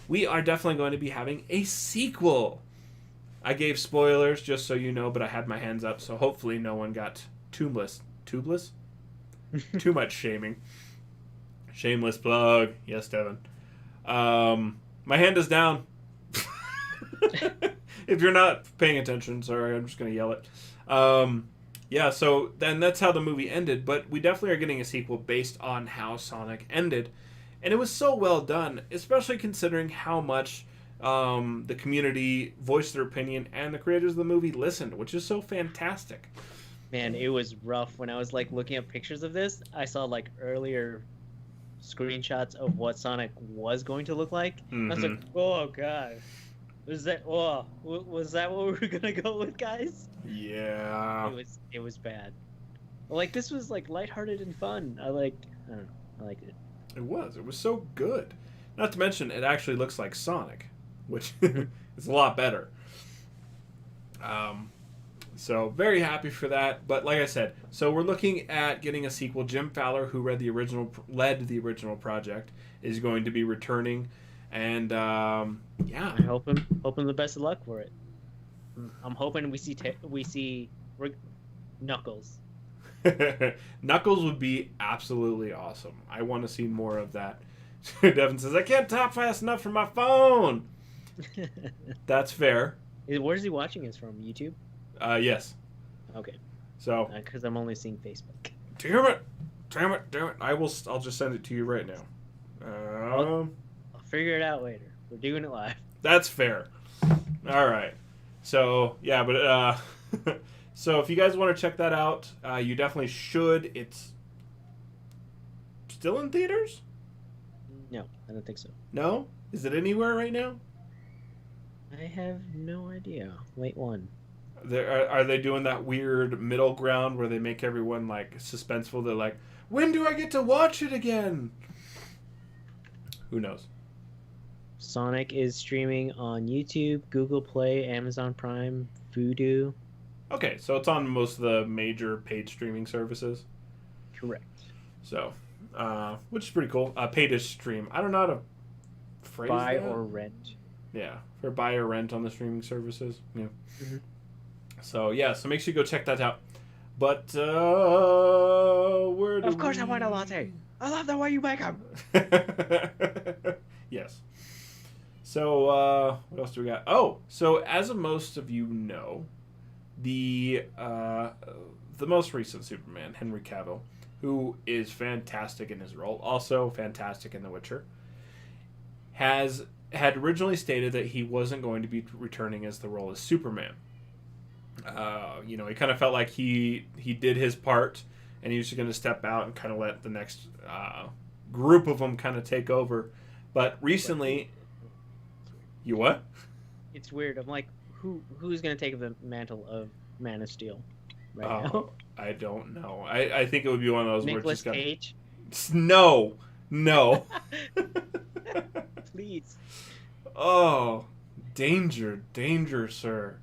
We are definitely going to be having a sequel. I gave spoilers, just so you know, but I had my hands up, so hopefully no one got tubeless. Tubeless? Too much shaming. Shameless plug. Yes, Devin. My hand is down. If you're not paying attention, sorry, I'm just going to yell it. Yeah, so then that's how the movie ended, but we definitely are getting a sequel based on how Sonic ended. And it was so well done, especially considering how much the community voiced their opinion and the creators of the movie listened, which is so fantastic. Man, it was rough. When I was like looking at pictures of this, I saw like earlier screenshots of what Sonic was going to look like. I was like, oh god. Was that what we were gonna go with, guys? Yeah. It was bad. Like, this was like lighthearted and fun. I don't know. I liked it. It was so good. Not to mention, it actually looks like Sonic, which is a lot better. So very happy for that. But like I said, so we're looking at getting a sequel. Jim Fowler, who led the original project, is going to be returning, and yeah, I hoping the best of luck for it. I'm hoping we see Knuckles. Knuckles would be absolutely awesome. I want to see more of that. Devin says, I can't type fast enough for my phone. That's fair. Where's he watching us from? YouTube? Yes. Okay. So. Because I'm only seeing Facebook. Damn it. I'll just send it to you right now. I'll figure it out later. We're doing it live. That's fair. All right. So, yeah, but so if you guys want to check that out, you definitely should. It's still in theaters? No, I don't think so. No? Is it anywhere right now? I have no idea. Wait, one. Are they doing that weird middle ground where they make everyone like suspenseful? They're like, when do I get to watch it again? Who knows? Sonic is streaming on YouTube, Google Play, Amazon Prime, Vudu. Okay, so it's on most of the major paid streaming services. Correct. So, which is pretty cool. Pay to stream. I don't know how to phrase buy that. or rent. Yeah, for buy or rent on the streaming services. Yeah. Mm-hmm. So yeah, so make sure you go check that out. But where do Of course, I want a latte. I love the way you make them. Yes. So what else do we got? Oh, so as most of you know, the most recent Superman, Henry Cavill, who is fantastic in his role, also fantastic in The Witcher, had originally stated that he wasn't going to be returning as the role as Superman. He kind of felt like he did his part, and he was just going to step out and kind of let the next group of them kind of take over. But recently, you what? It's weird. I'm like, who's going to take the mantle of Man of Steel right now? I don't know. I think it would be one of those Nicolas Cage? No. Please. Oh, danger, sir.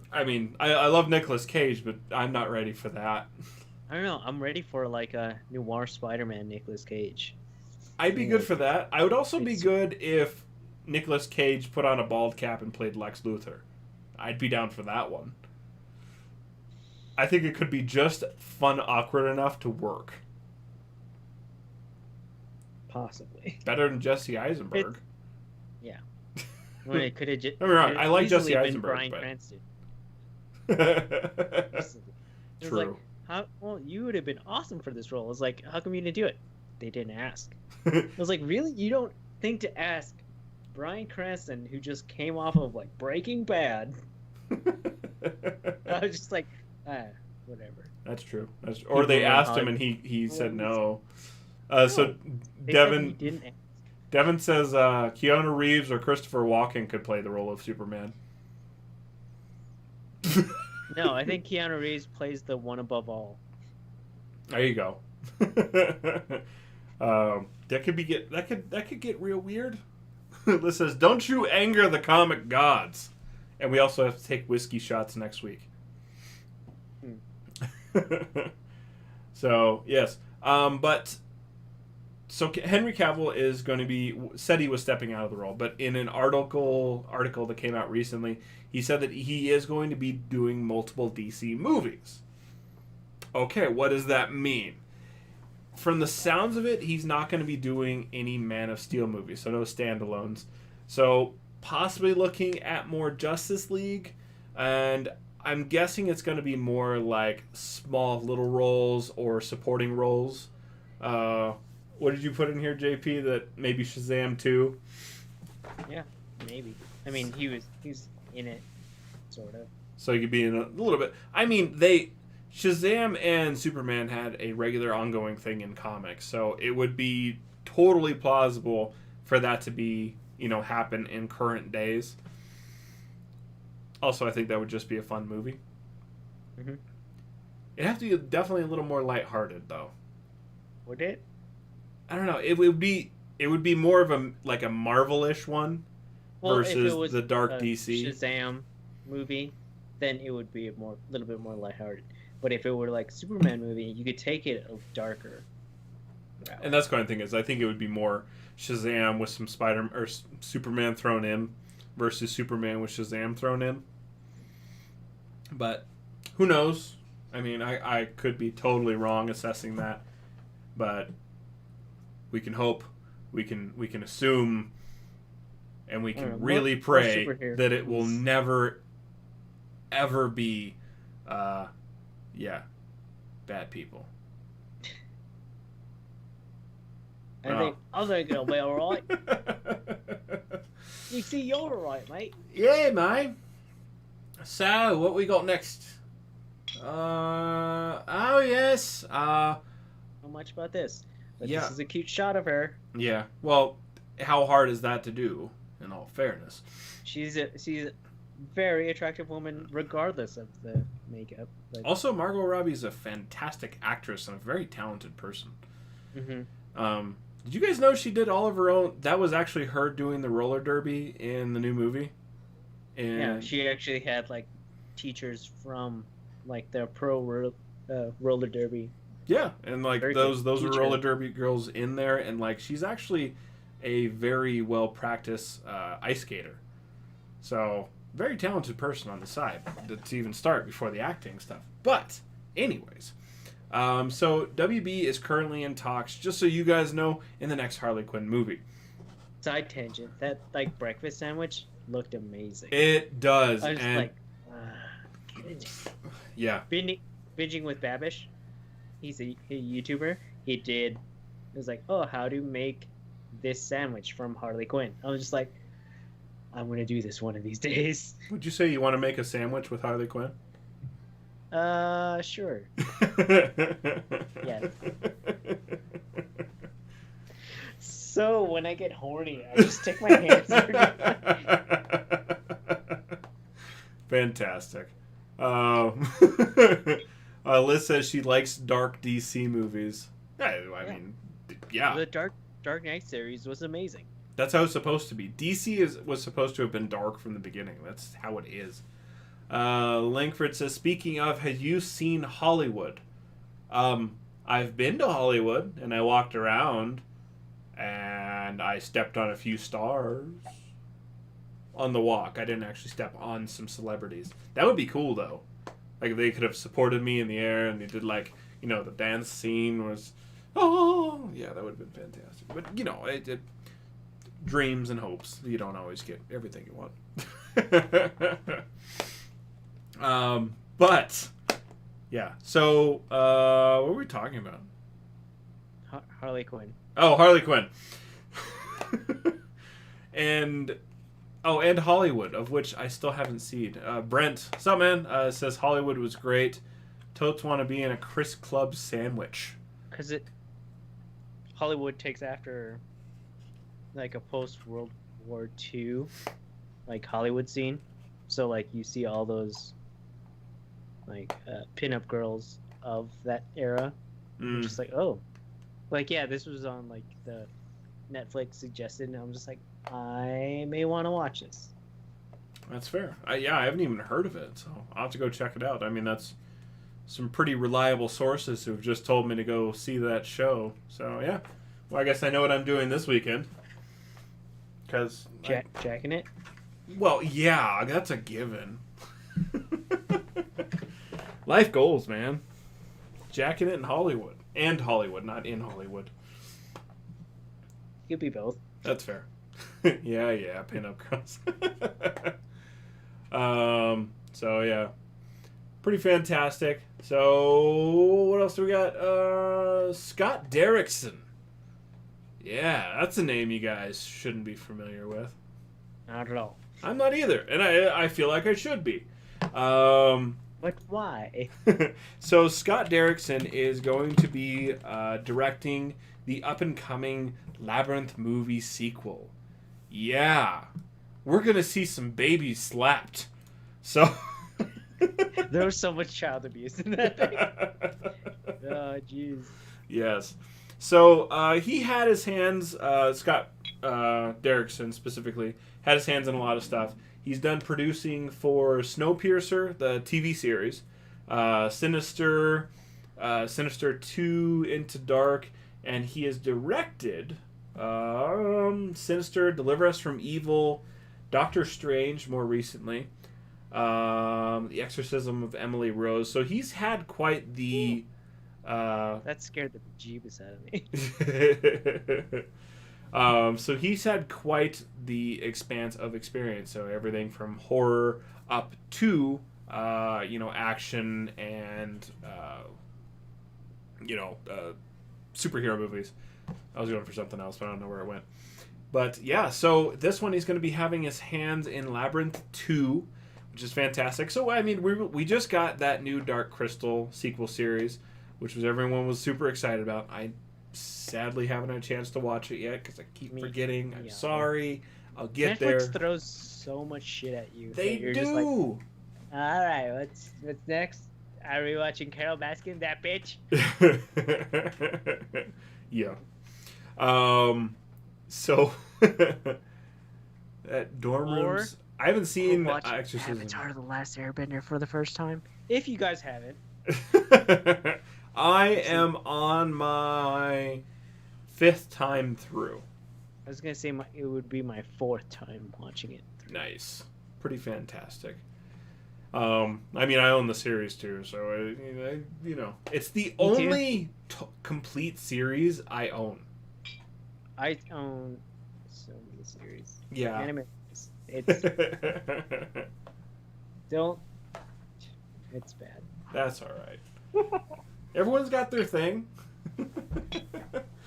I mean, I love Nicolas Cage, but I'm not ready for that. I don't know. I'm ready for like a noir Spider-Man Nicolas Cage. I'd be good for that. I would also be good if Nicolas Cage put on a bald cap and played Lex Luthor. I'd be down for that one. I think it could be just fun, awkward enough to work. Possibly. Better than Jesse Eisenberg. Yeah. Well, it could have just. I like Jesse been Eisenberg. Bryan But... Cranston. True. Like, you would have been awesome for this role. I was like, how come you didn't do it? They didn't ask. I was like, really? You don't think to ask Bryan Cranston, who just came off of like Breaking Bad? I was just like, whatever. That's true. Or they asked him and he said no. So Devin says Keanu Reeves or Christopher Walken could play the role of Superman. No, I think Keanu Reeves plays the one above all. There you go. That could get real weird. Liz says, "Don't you anger the comic gods," and we also have to take whiskey shots next week. So yes, so Henry Cavill is going to said he was stepping out of the role, but in an article that came out recently, he said that he is going to be doing multiple DC movies. Okay, what does that mean? From the sounds of it, he's not going to be doing any Man of Steel movies, so no standalones. So possibly looking at more Justice League, and I'm guessing it's going to be more like small little roles or supporting roles. What did you put in here, JP? That maybe Shazam 2? Yeah, maybe. I mean, he's in it, sort of. So he could be in a little bit. I mean, Shazam and Superman had a regular ongoing thing in comics, so it would be totally plausible for that to be, happen in current days. Also, I think that would just be a fun movie. Mm-hmm. It'd have to be definitely a little more lighthearted, though. Would it? I don't know. It would be more of a Marvel-ish one versus if it was the dark a DC. Shazam movie, then it would be a little bit more lighthearted. But if it were like Superman movie, you could take it a darker route. And that's the kind of thing is I think it would be more Shazam with some Superman thrown in versus Superman with Shazam thrown in. But who knows? I mean, I could be totally wrong assessing that, but we can hope, we can assume, and we can really pray that it will never, ever be, bad people. I think it'll be alright. You see, you're alright, mate. Yeah, mate. So, what we got next? Oh, yes. Not much about this. But Yeah. this is a cute shot of her. Yeah. Well, how hard is that to do, in all fairness? She's a very attractive woman, regardless of the makeup. But, Also, Margot Robbie's a fantastic actress and a very talented person. mm-hmm. Did you guys know she did all of her own? That was actually her doing the roller derby in the new movie. And Yeah, she actually had like teachers from like the pro roller derby. yeah, and like Very those good were teacher. roller derby girls in there, and like she's actually a very well practiced ice skater. So very talented person on the side to even start before the acting stuff. But anyways. So WB is currently in talks, just so you guys know, in the next Harley Quinn movie. Side tangent. That like breakfast sandwich looked amazing. It does, I was and like, get in there. yeah, Binging with Babish. He's a YouTuber. It was like, oh, how to make this sandwich from Harley Quinn. I was just like, I'm gonna do this one of these days. would you say you want to make a sandwich with Harley Quinn? Sure. Yes. So when I get horny, I just stick my hands in her. Fantastic. Liz says she likes dark DC movies. I mean, yeah, The Dark Knight series was amazing. that's how it's supposed to be. DC was supposed to have been dark from the beginning. That's how it is. Langford says, speaking of, have you seen Hollywood? I've been to Hollywood, and I walked around, and I stepped on a few stars on the walk. I didn't actually step on some celebrities. That would be cool, though. Like, they could have supported me in the air, and they did, like, the dance scene was, oh, yeah, that would have been fantastic. But, it dreams and hopes. You don't always get everything you want. But yeah. So what were we talking about? Harley Quinn. Oh, Harley Quinn. and Hollywood, of which I still haven't seen. Brent, what's up, man? Says Hollywood was great. Totes want to be in a Chris Club sandwich. Because Hollywood takes after like a post World War II like Hollywood scene. So like you see all those like pinup girls of that era. I'm just like, oh, like yeah, this was on like the Netflix suggested, and I'm just like, I may want to watch this. That's fair. I haven't even heard of it, so I'll have to go check it out. I mean, that's some pretty reliable sources who've just told me to go see that show. So yeah, well, I guess I know what I'm doing this weekend. Cause Jacking it. Well, yeah, that's a given. Life goals, man. jacking it in Hollywood. And Hollywood, not in Hollywood. Could be both. That's fair. yeah, pinup girls. So yeah, pretty fantastic. So what else do we got? Scott Derrickson. Yeah, that's a name you guys shouldn't be familiar with. Not at all. I'm not either, and I feel like I should be. But why? So Scott Derrickson is going to be directing the up-and-coming Labyrinth movie sequel. Yeah. We're going to see some babies slapped. So... There was so much child abuse in that thing. Oh, jeez. Yes. So he had his hands, Scott Derrickson specifically, had his hands in a lot of stuff. He's done producing for Snowpiercer, the TV series, Sinister, Sinister 2, Into Dark, and he has directed Sinister, Deliver Us from Evil, Doctor Strange more recently, The Exorcism of Emily Rose. So he's had quite the... that scared the bejeebus out of me. So he's had quite the expanse of experience. So everything from horror up to, action and, superhero movies. I was going for something else, but I don't know where it went. But yeah, so this one he's going to be having his hands in Labyrinth 2, which is fantastic. So, I mean, we just got that new Dark Crystal sequel series, which was everyone was super excited about. I sadly haven't had a chance to watch it yet because I keep forgetting. I'm sorry. I'll get there. Netflix throws so much shit at you. They you're do. Just like, all right, what's next? Are we watching Carol Baskin? That bitch. Yeah. So at dorm rooms, I haven't seen Exorcism. Avatar: The Last Airbender for the first time. If you guys haven't. I am on my 5th time through. I was gonna say it would be my 4th time watching it. Nice, pretty fantastic. I mean, I own the series too, so it's the only complete series I own. I own so many series. Yeah, anime. It's don't. It's bad. That's all right. Everyone's got their thing.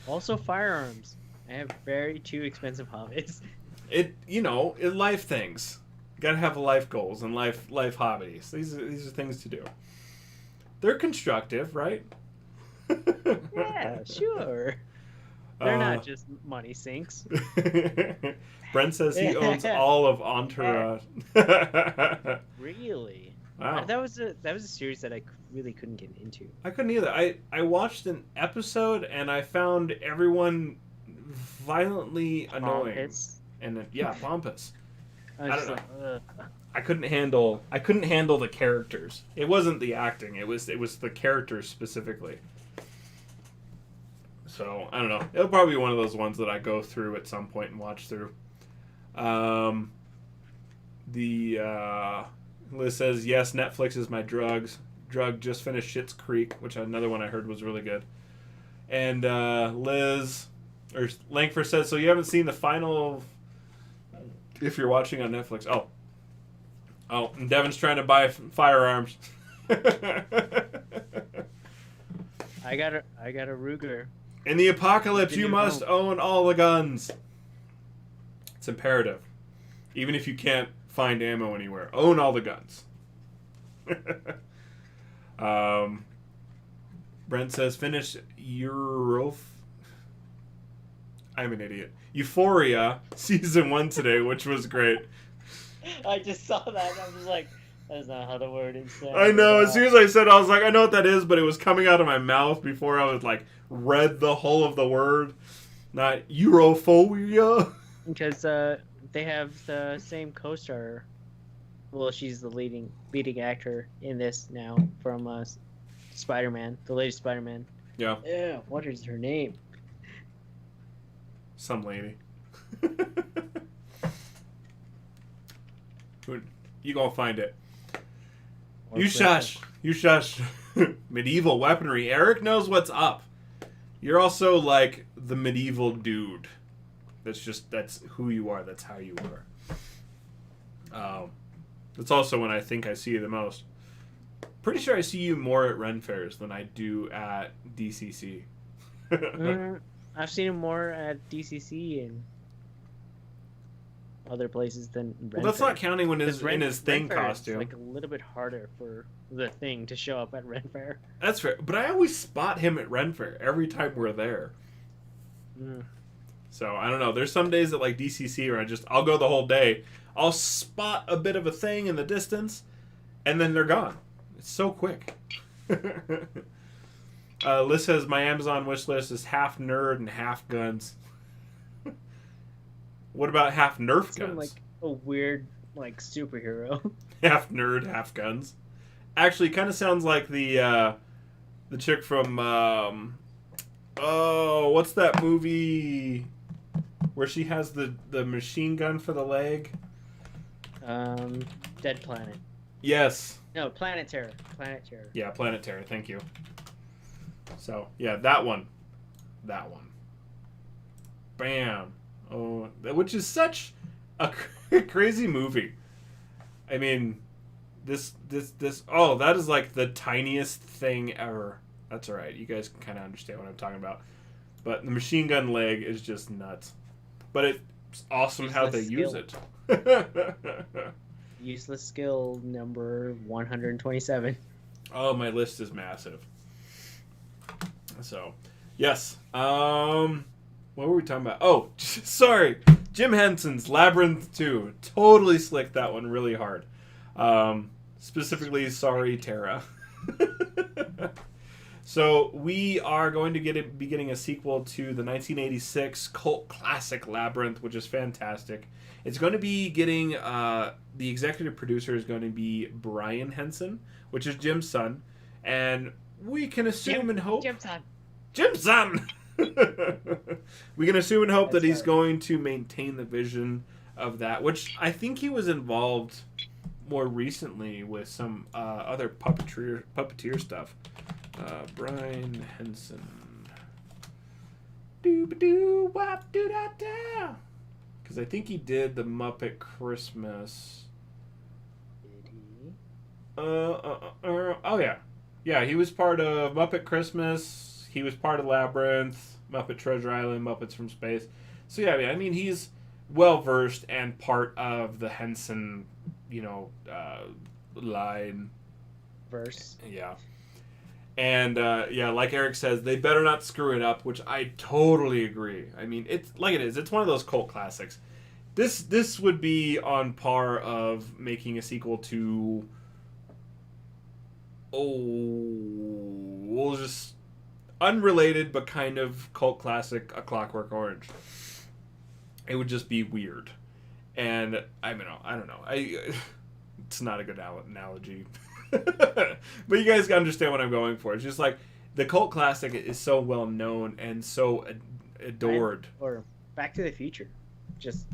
Also, firearms. I have very two expensive hobbies. Life things. You gotta have life goals and life hobbies. These are things to do. They're constructive, right? Yeah, sure. They're not just money sinks. Brent says he owns all of Entourage. Really? Wow. That was a series that I really couldn't get into. I couldn't either. I watched an episode and I found everyone violently annoying. Pompous. And pompous. I don't know. I couldn't handle the characters. It wasn't the acting. It was the characters specifically. So I don't know. It'll probably be one of those ones that I go through at some point and watch through. Liz says yes. Netflix is my drug. Just finished Schitt's Creek, which another one I heard was really good. And Langford says, so you haven't seen the final? If you're watching on Netflix, and Devin's trying to buy firearms. I got a Ruger. In the apocalypse, you must own all the guns. It's imperative. Even if you can't find ammo anywhere, own all the guns. Brent says, finish I'm an idiot. Euphoria season 1 today, which was great. I just saw that and I was like, that's not how the word is said. I know. As soon as I said it, I was like, I know what that is, but it was coming out of my mouth before I was like read the whole of the word. Not Europhoria. Because they have the same co-star. Well, she's the leading actor in this now from Spider-Man, the latest Spider-Man. Yeah. Yeah. What is her name? Some lady. You gonna find it. Or You shush. You shush. Medieval weaponry. Eric knows what's up. You're also like the medieval dude. That's who you are. That's how you are. That's also when I think I see you the most. Pretty sure I see you more at Ren fairs than I do at DCC. I've seen him more at DCC and other places than Ren Well, that's Fair. not counting when in his thing Ren Fair is, costume. like a little bit harder for the thing to show up at Ren Fair. That's fair. But I always spot him at Ren Fair every time we're there. So I don't know. There's some days at like DCC where I'll go the whole day. I'll spot a bit of a thing in the distance, and then they're gone. It's so quick. Liz says my Amazon wish list is half nerd and half guns. What about half Nerf guns? Like a weird like superhero. Half nerd, half guns. Actually, kind of sounds like the chick from what's that movie where she has the machine gun for the leg? Dead Planet. Yes. No, Planet Terror. Planet Terror. Yeah, Planet Terror. Thank you. So yeah, that one. Bam. Oh, which is such a crazy movie. I mean, this. Oh, that is like the tiniest thing ever. That's all right. You guys can kind of understand what I'm talking about. But the machine gun leg is just nuts. But it's awesome how they use it. Useless skill number 127. Oh, my list is massive. So, yes. What were we talking about? Oh, sorry. Jim Henson's Labyrinth 2. Totally slicked that one really hard. Specifically, sorry, Tara. So, we are going to be getting a sequel to the 1986 cult classic Labyrinth, which is fantastic. It's going to be getting... the executive producer is going to be Brian Henson, which is Jim's son. And we can assume and hope... Jim's son! Jim's son! We can assume and hope that he's right. going to maintain the vision of that, which I think he was involved more recently with some other puppeteer stuff. Brian Henson. Doo-ba-doo, wop, doo-da-da. Because I think he did the Muppet Christmas. Did he? Oh yeah. Yeah, he was part of Muppet Christmas. He was part of Labyrinth, Muppet Treasure Island, Muppets from Space. So yeah, I mean, he's well versed and part of the Henson, line. Verse. Yeah. And yeah, like Eric says, they better not screw it up, which I totally agree. I mean, it's like it is. It's one of those cult classics. This would be on par of making a sequel to we'll just unrelated but kind of cult classic, A Clockwork Orange. It would just be weird. And I don't know. It's not a good analogy. But you guys understand what I'm going for. It's just like the cult classic is so well known and so adored. Or Back to the Future. Just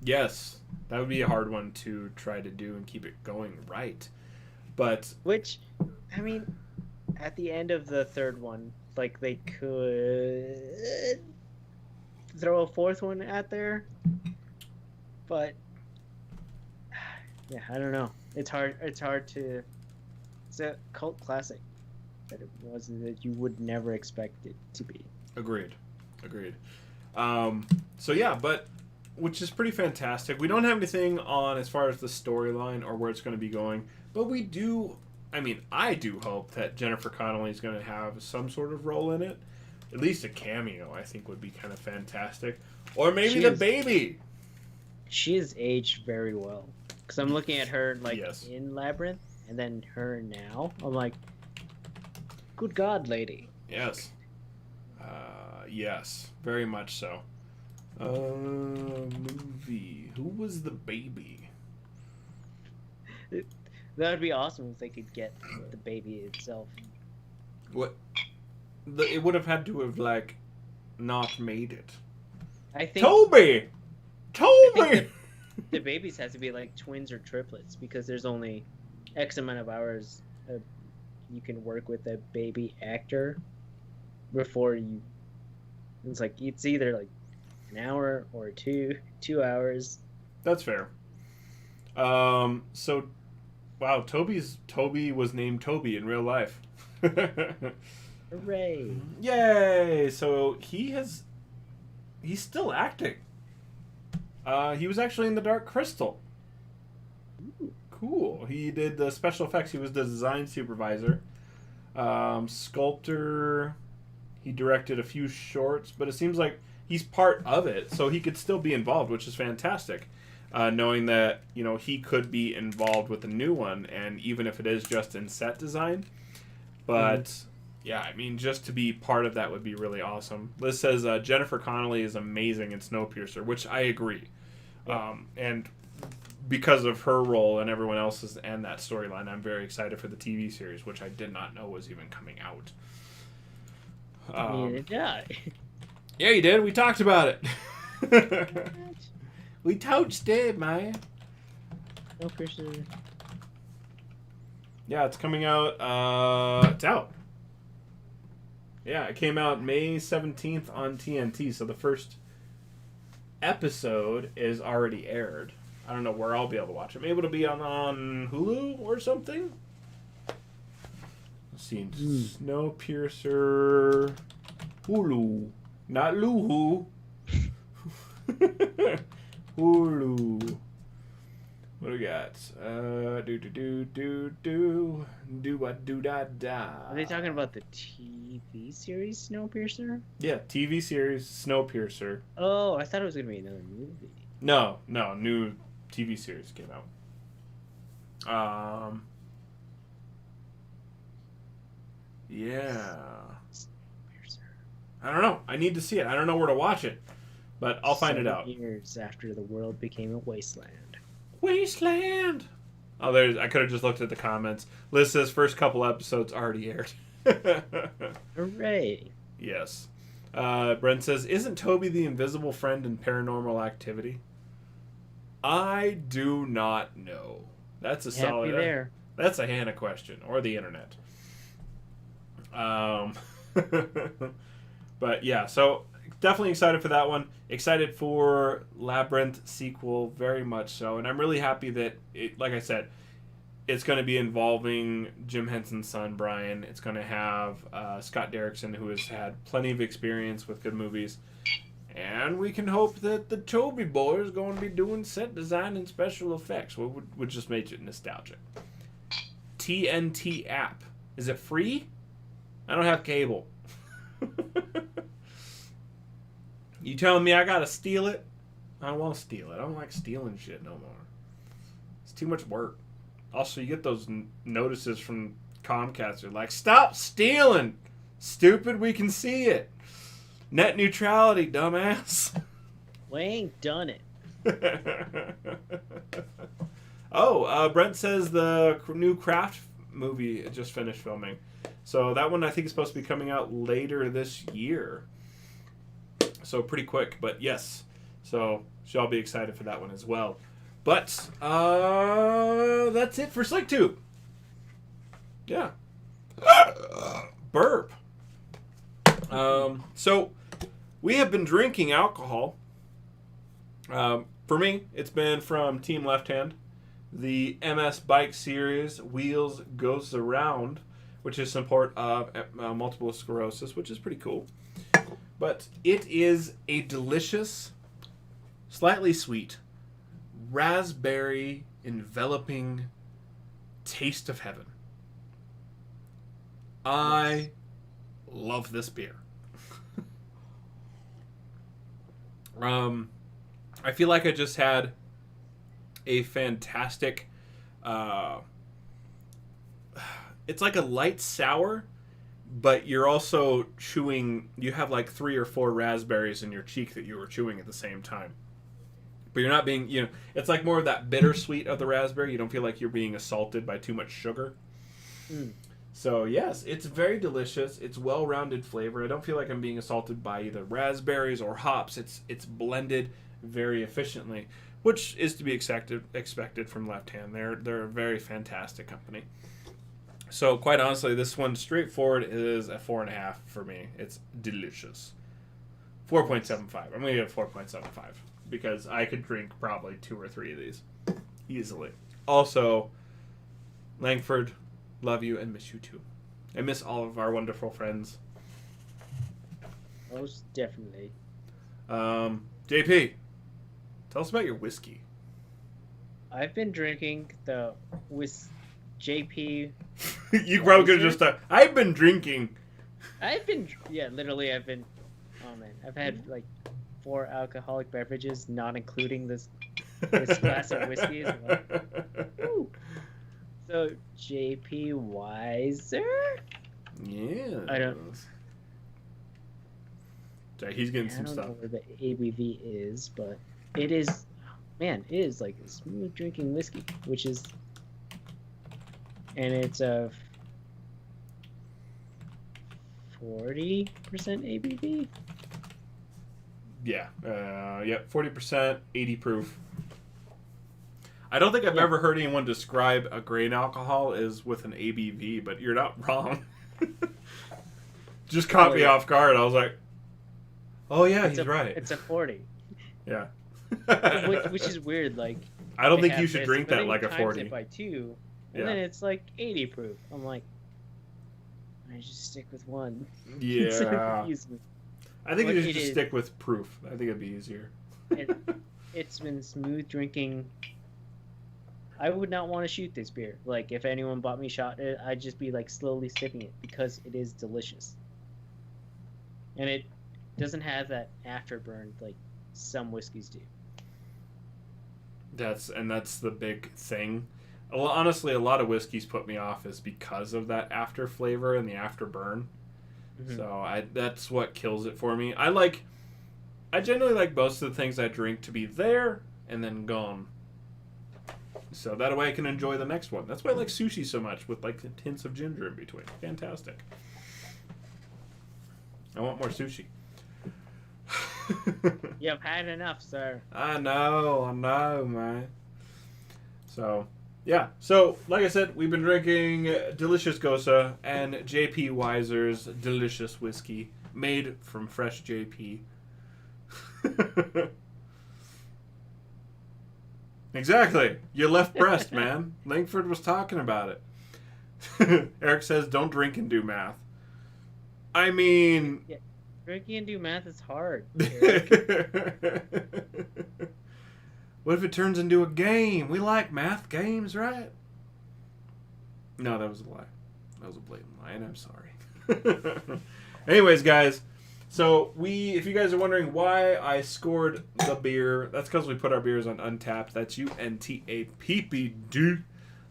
Yes, that would be a hard one to try to do and keep it going right. But which, I mean, at the end of the third one, like they could throw a fourth one out there, but yeah, I don't know. It's hard. It's hard to. It's a cult classic that it wasn't that you would never expect it to be. Agreed. So yeah, but which is pretty fantastic. We don't have anything on as far as the storyline or where it's going to be going, but we do. I mean, I do hope that Jennifer Connelly is going to have some sort of role in it. At least a cameo, I think, would be kind of fantastic. Or maybe the baby. She has aged very well. Because I'm looking at her like Yes. in Labyrinth, and then her now. I'm like, good God, lady. Yes. Yes, very much so. Movie. Who was the baby? That would be awesome if they could get the baby itself. What? It would have had to have like not made it. I think Toby. the babies have to be like twins or triplets because there's only X amount of hours you can work with a baby actor before you. It's like it's either like an hour or 2 hours. That's fair. So, wow, Toby was named Toby in real life. Hooray! Yay! So he's still acting. He was actually in The Dark Crystal. Ooh. Cool. He did the special effects. He was the design supervisor, sculptor. He directed a few shorts, but it seems like he's part of it, so he could still be involved, which is fantastic. Knowing that he could be involved with a new one, and even if it is just in set design, but yeah, I mean, just to be part of that would be really awesome. Liz says Jennifer Connelly is amazing in Snowpiercer, which I agree, and because of her role and everyone else's and that storyline, I'm very excited for the TV series, which I did not know was even coming out. Yeah. Yeah, you did. We talked about it. We touched it, man. Snowpiercer. Yeah, it's coming out. It's out. Yeah, it came out May 17th on TNT, so the first episode is already aired. I don't know where I'll be able to watch it. Maybe it'll be on Hulu or something. Let's see. Snowpiercer. Hulu. Not Luhu. Hulu. What do we got? Do-da-da-da. Are they talking about the TV series Snowpiercer? Yeah, TV series Snowpiercer. Oh, I thought it was gonna be another movie. No, new TV series came out. Yeah. I don't know. I need to see it. I don't know where to watch it, but I'll find it out. Years after the world became a wasteland. Wasteland. Oh, I could have just looked at the comments. Liz says first couple episodes already aired. Hooray! Yes. Brent says, isn't Toby the invisible friend in Paranormal Activity? I do not know. That's a solid. There. That's a Hannah question or the internet. But yeah, so definitely excited for that one. Excited for Labyrinth sequel, very much so, and I'm really happy that it, like I said, it's going to be involving Jim Henson's son Brian. It's going to have Scott Derrickson, who has had plenty of experience with good movies. And we can hope that the Toby boy is going to be doing set design and special effects, which would just make it nostalgic. TNT app. Is it free? I don't have cable. You telling me I gotta steal it? I don't want to steal it. I don't like stealing shit no more. It's too much work. Also, you get those notices from Comcast. They're like, stop stealing! Stupid, we can see it. Net neutrality, dumbass. We ain't done it. Brent says the new Craft movie just finished filming. So that one I think is supposed to be coming out later this year. So pretty quick, but yes. So y'all be excited for that one as well. But that's it for SlickTube. Yeah. Burp. So we have been drinking alcohol. For me, it's been from Team Left Hand, the MS Bike Series Wheels Goes Around, which is support of multiple sclerosis, which is pretty cool. But it is a delicious, slightly sweet, raspberry enveloping taste of heaven. I love this beer. I feel like I just had a fantastic it's like a light sour, but you're also chewing, you have like 3 or 4 raspberries in your cheek that you were chewing at the same time. But you're not being, it's like more of that bittersweet of the raspberry. You don't feel like you're being assaulted by too much sugar. So yes, it's very delicious. It's well-rounded flavor. I don't feel like I'm being assaulted by either raspberries or hops. It's blended very efficiently, which is to be expected from Left Hand. They're a very fantastic company. So quite honestly, this one straightforward is a 4.5 for me. It's delicious. 4.75. I'm gonna give it 4.75 because I could drink probably 2 or 3 of these easily. Also, Langford, love you and miss you too. I miss all of our wonderful friends. Most definitely. JP, tell us about your whiskey. I've been drinking the JP. You probably could have just thought, I've been drinking. Literally, oh man, I've had like 4 alcoholic beverages, not including this glass of whiskey as well. Woo. So, JP Weiser? Yeah. I don't. Sorry, he's getting some I don't stuff. know where the ABV is, but it is, man, it is like a smooth drinking whiskey, which is, and it's a 40% ABV. Yeah, 40%, 80 proof. I don't think I've ever heard anyone describe a grain alcohol as with an ABV, but you're not wrong. Just caught me off guard. I was like, oh yeah, he's right. It's a 40. Yeah. which is weird. Like, I don't think you should drink that like a 40. It by 2, and then it's like 80 proof. I'm like, I just stick with 1. Yeah. I think you should just is, stick with proof. I think it'd be easier. It's been smooth drinking. I would not want to shoot this beer. Like, if anyone bought me shot it, I'd just be like slowly sipping it because it is delicious. And it doesn't have that afterburn like some whiskeys do. That's the big thing. Well, honestly, a lot of whiskeys put me off is because of that after flavor and the afterburn. Mm-hmm. So that's what kills it for me. I generally like most of the things I drink to be there and then gone. So that way I can enjoy the next one. That's why I like sushi so much with like hints of ginger in between. Fantastic. I want more sushi. You've had enough, sir. I know, man. So, yeah. So, like I said, we've been drinking Delicious Gose and JP Weiser's delicious whiskey made from fresh JP. Exactly. Your left breast, man. Langford was talking about it. Eric says, don't drink and do math. I mean... Yeah. Drinking and do math is hard. What if it turns into a game? We like math games, right? No, that was a lie. That was a blatant lie, and I'm sorry. Anyways, guys, so if you guys are wondering why I scored the beer, that's because we put our beers on Untappd. That's UNTAPPD.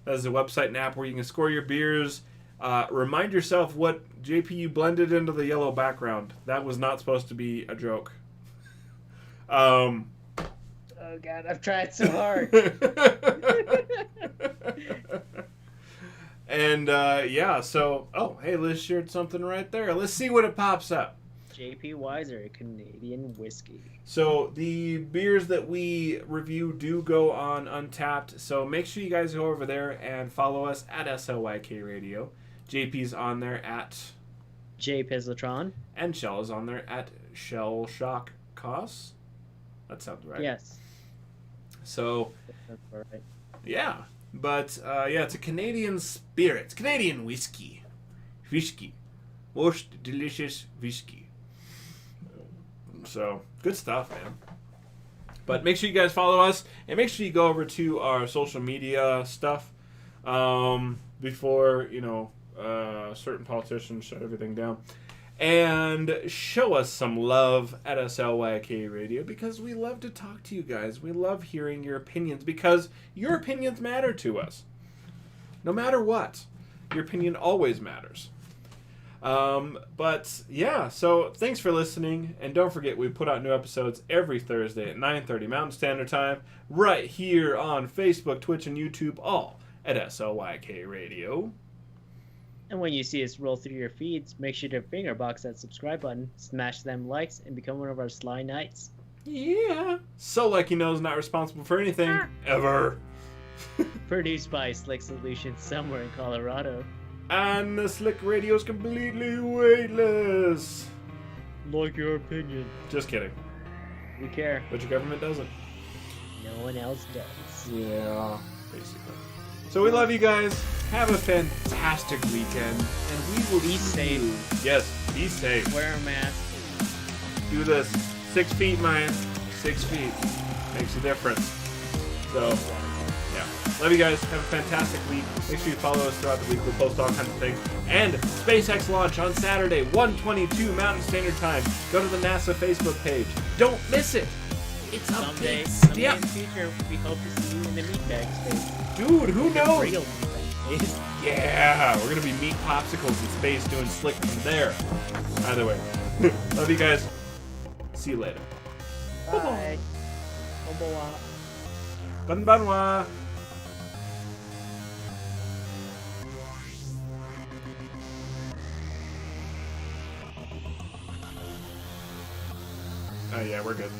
That is a website and app where you can score your beers. Remind yourself what JP blended into the yellow background. That was not supposed to be a joke. Oh God, I've tried so hard. And hey, Liz shared something right there. Let's see what it pops up. JP Weiser, a Canadian whiskey. So the beers that we review do go on Untappd. So make sure you guys go over there and follow us at SLYK Radio. JP's on there at J Pizlatron. And Shell is on there at Shell Shock Cos. That sounds right. Yes. So that's right. Yeah. But it's a Canadian spirit. It's Canadian whiskey. Whiskey. Most delicious whiskey. So good stuff, man. But make sure you guys follow us and make sure you go over to our social media stuff before certain politicians shut everything down, and show us some love at SLYK Radio because we love to talk to you guys. We love hearing your opinions because your opinions matter to us. No matter what, your opinion always matters. So thanks for listening, and don't forget we put out new episodes every Thursday at 9:30 Mountain Standard Time, right here on Facebook, Twitch, and YouTube, all at SLYK Radio. And when you see us roll through your feeds, make sure to finger box that subscribe button, smash them likes, and become one of our Sly Knights. Yeah. So like he knows not responsible for anything ever. Produced by Slick Solutions somewhere in Colorado. And the Slick Radio is completely weightless. Like your opinion. Just kidding. We care. But your government doesn't. No one else does. Yeah. Basically. So we love you guys. Have a fantastic weekend. And we will Be see safe. you. Yes, be safe. Wear a mask. Do this. 6 feet, man. 6 feet. Makes a difference. So, yeah. Love you guys. Have a fantastic week. Make sure you follow us throughout the week. We'll post all kinds of things. And SpaceX launch on Saturday, 1:22 Mountain Standard Time. Go to the NASA Facebook page. Don't miss it. It's a Someday big in step. the future, we hope to see you in the meatbag space. Dude, who knows? Real meatbag space. Yeah, we're gonna be meat popsicles in space doing slick from there. Either way. Love you guys. See you later. Bye. Au revoir. Konbanwa. Oh yeah, we're good.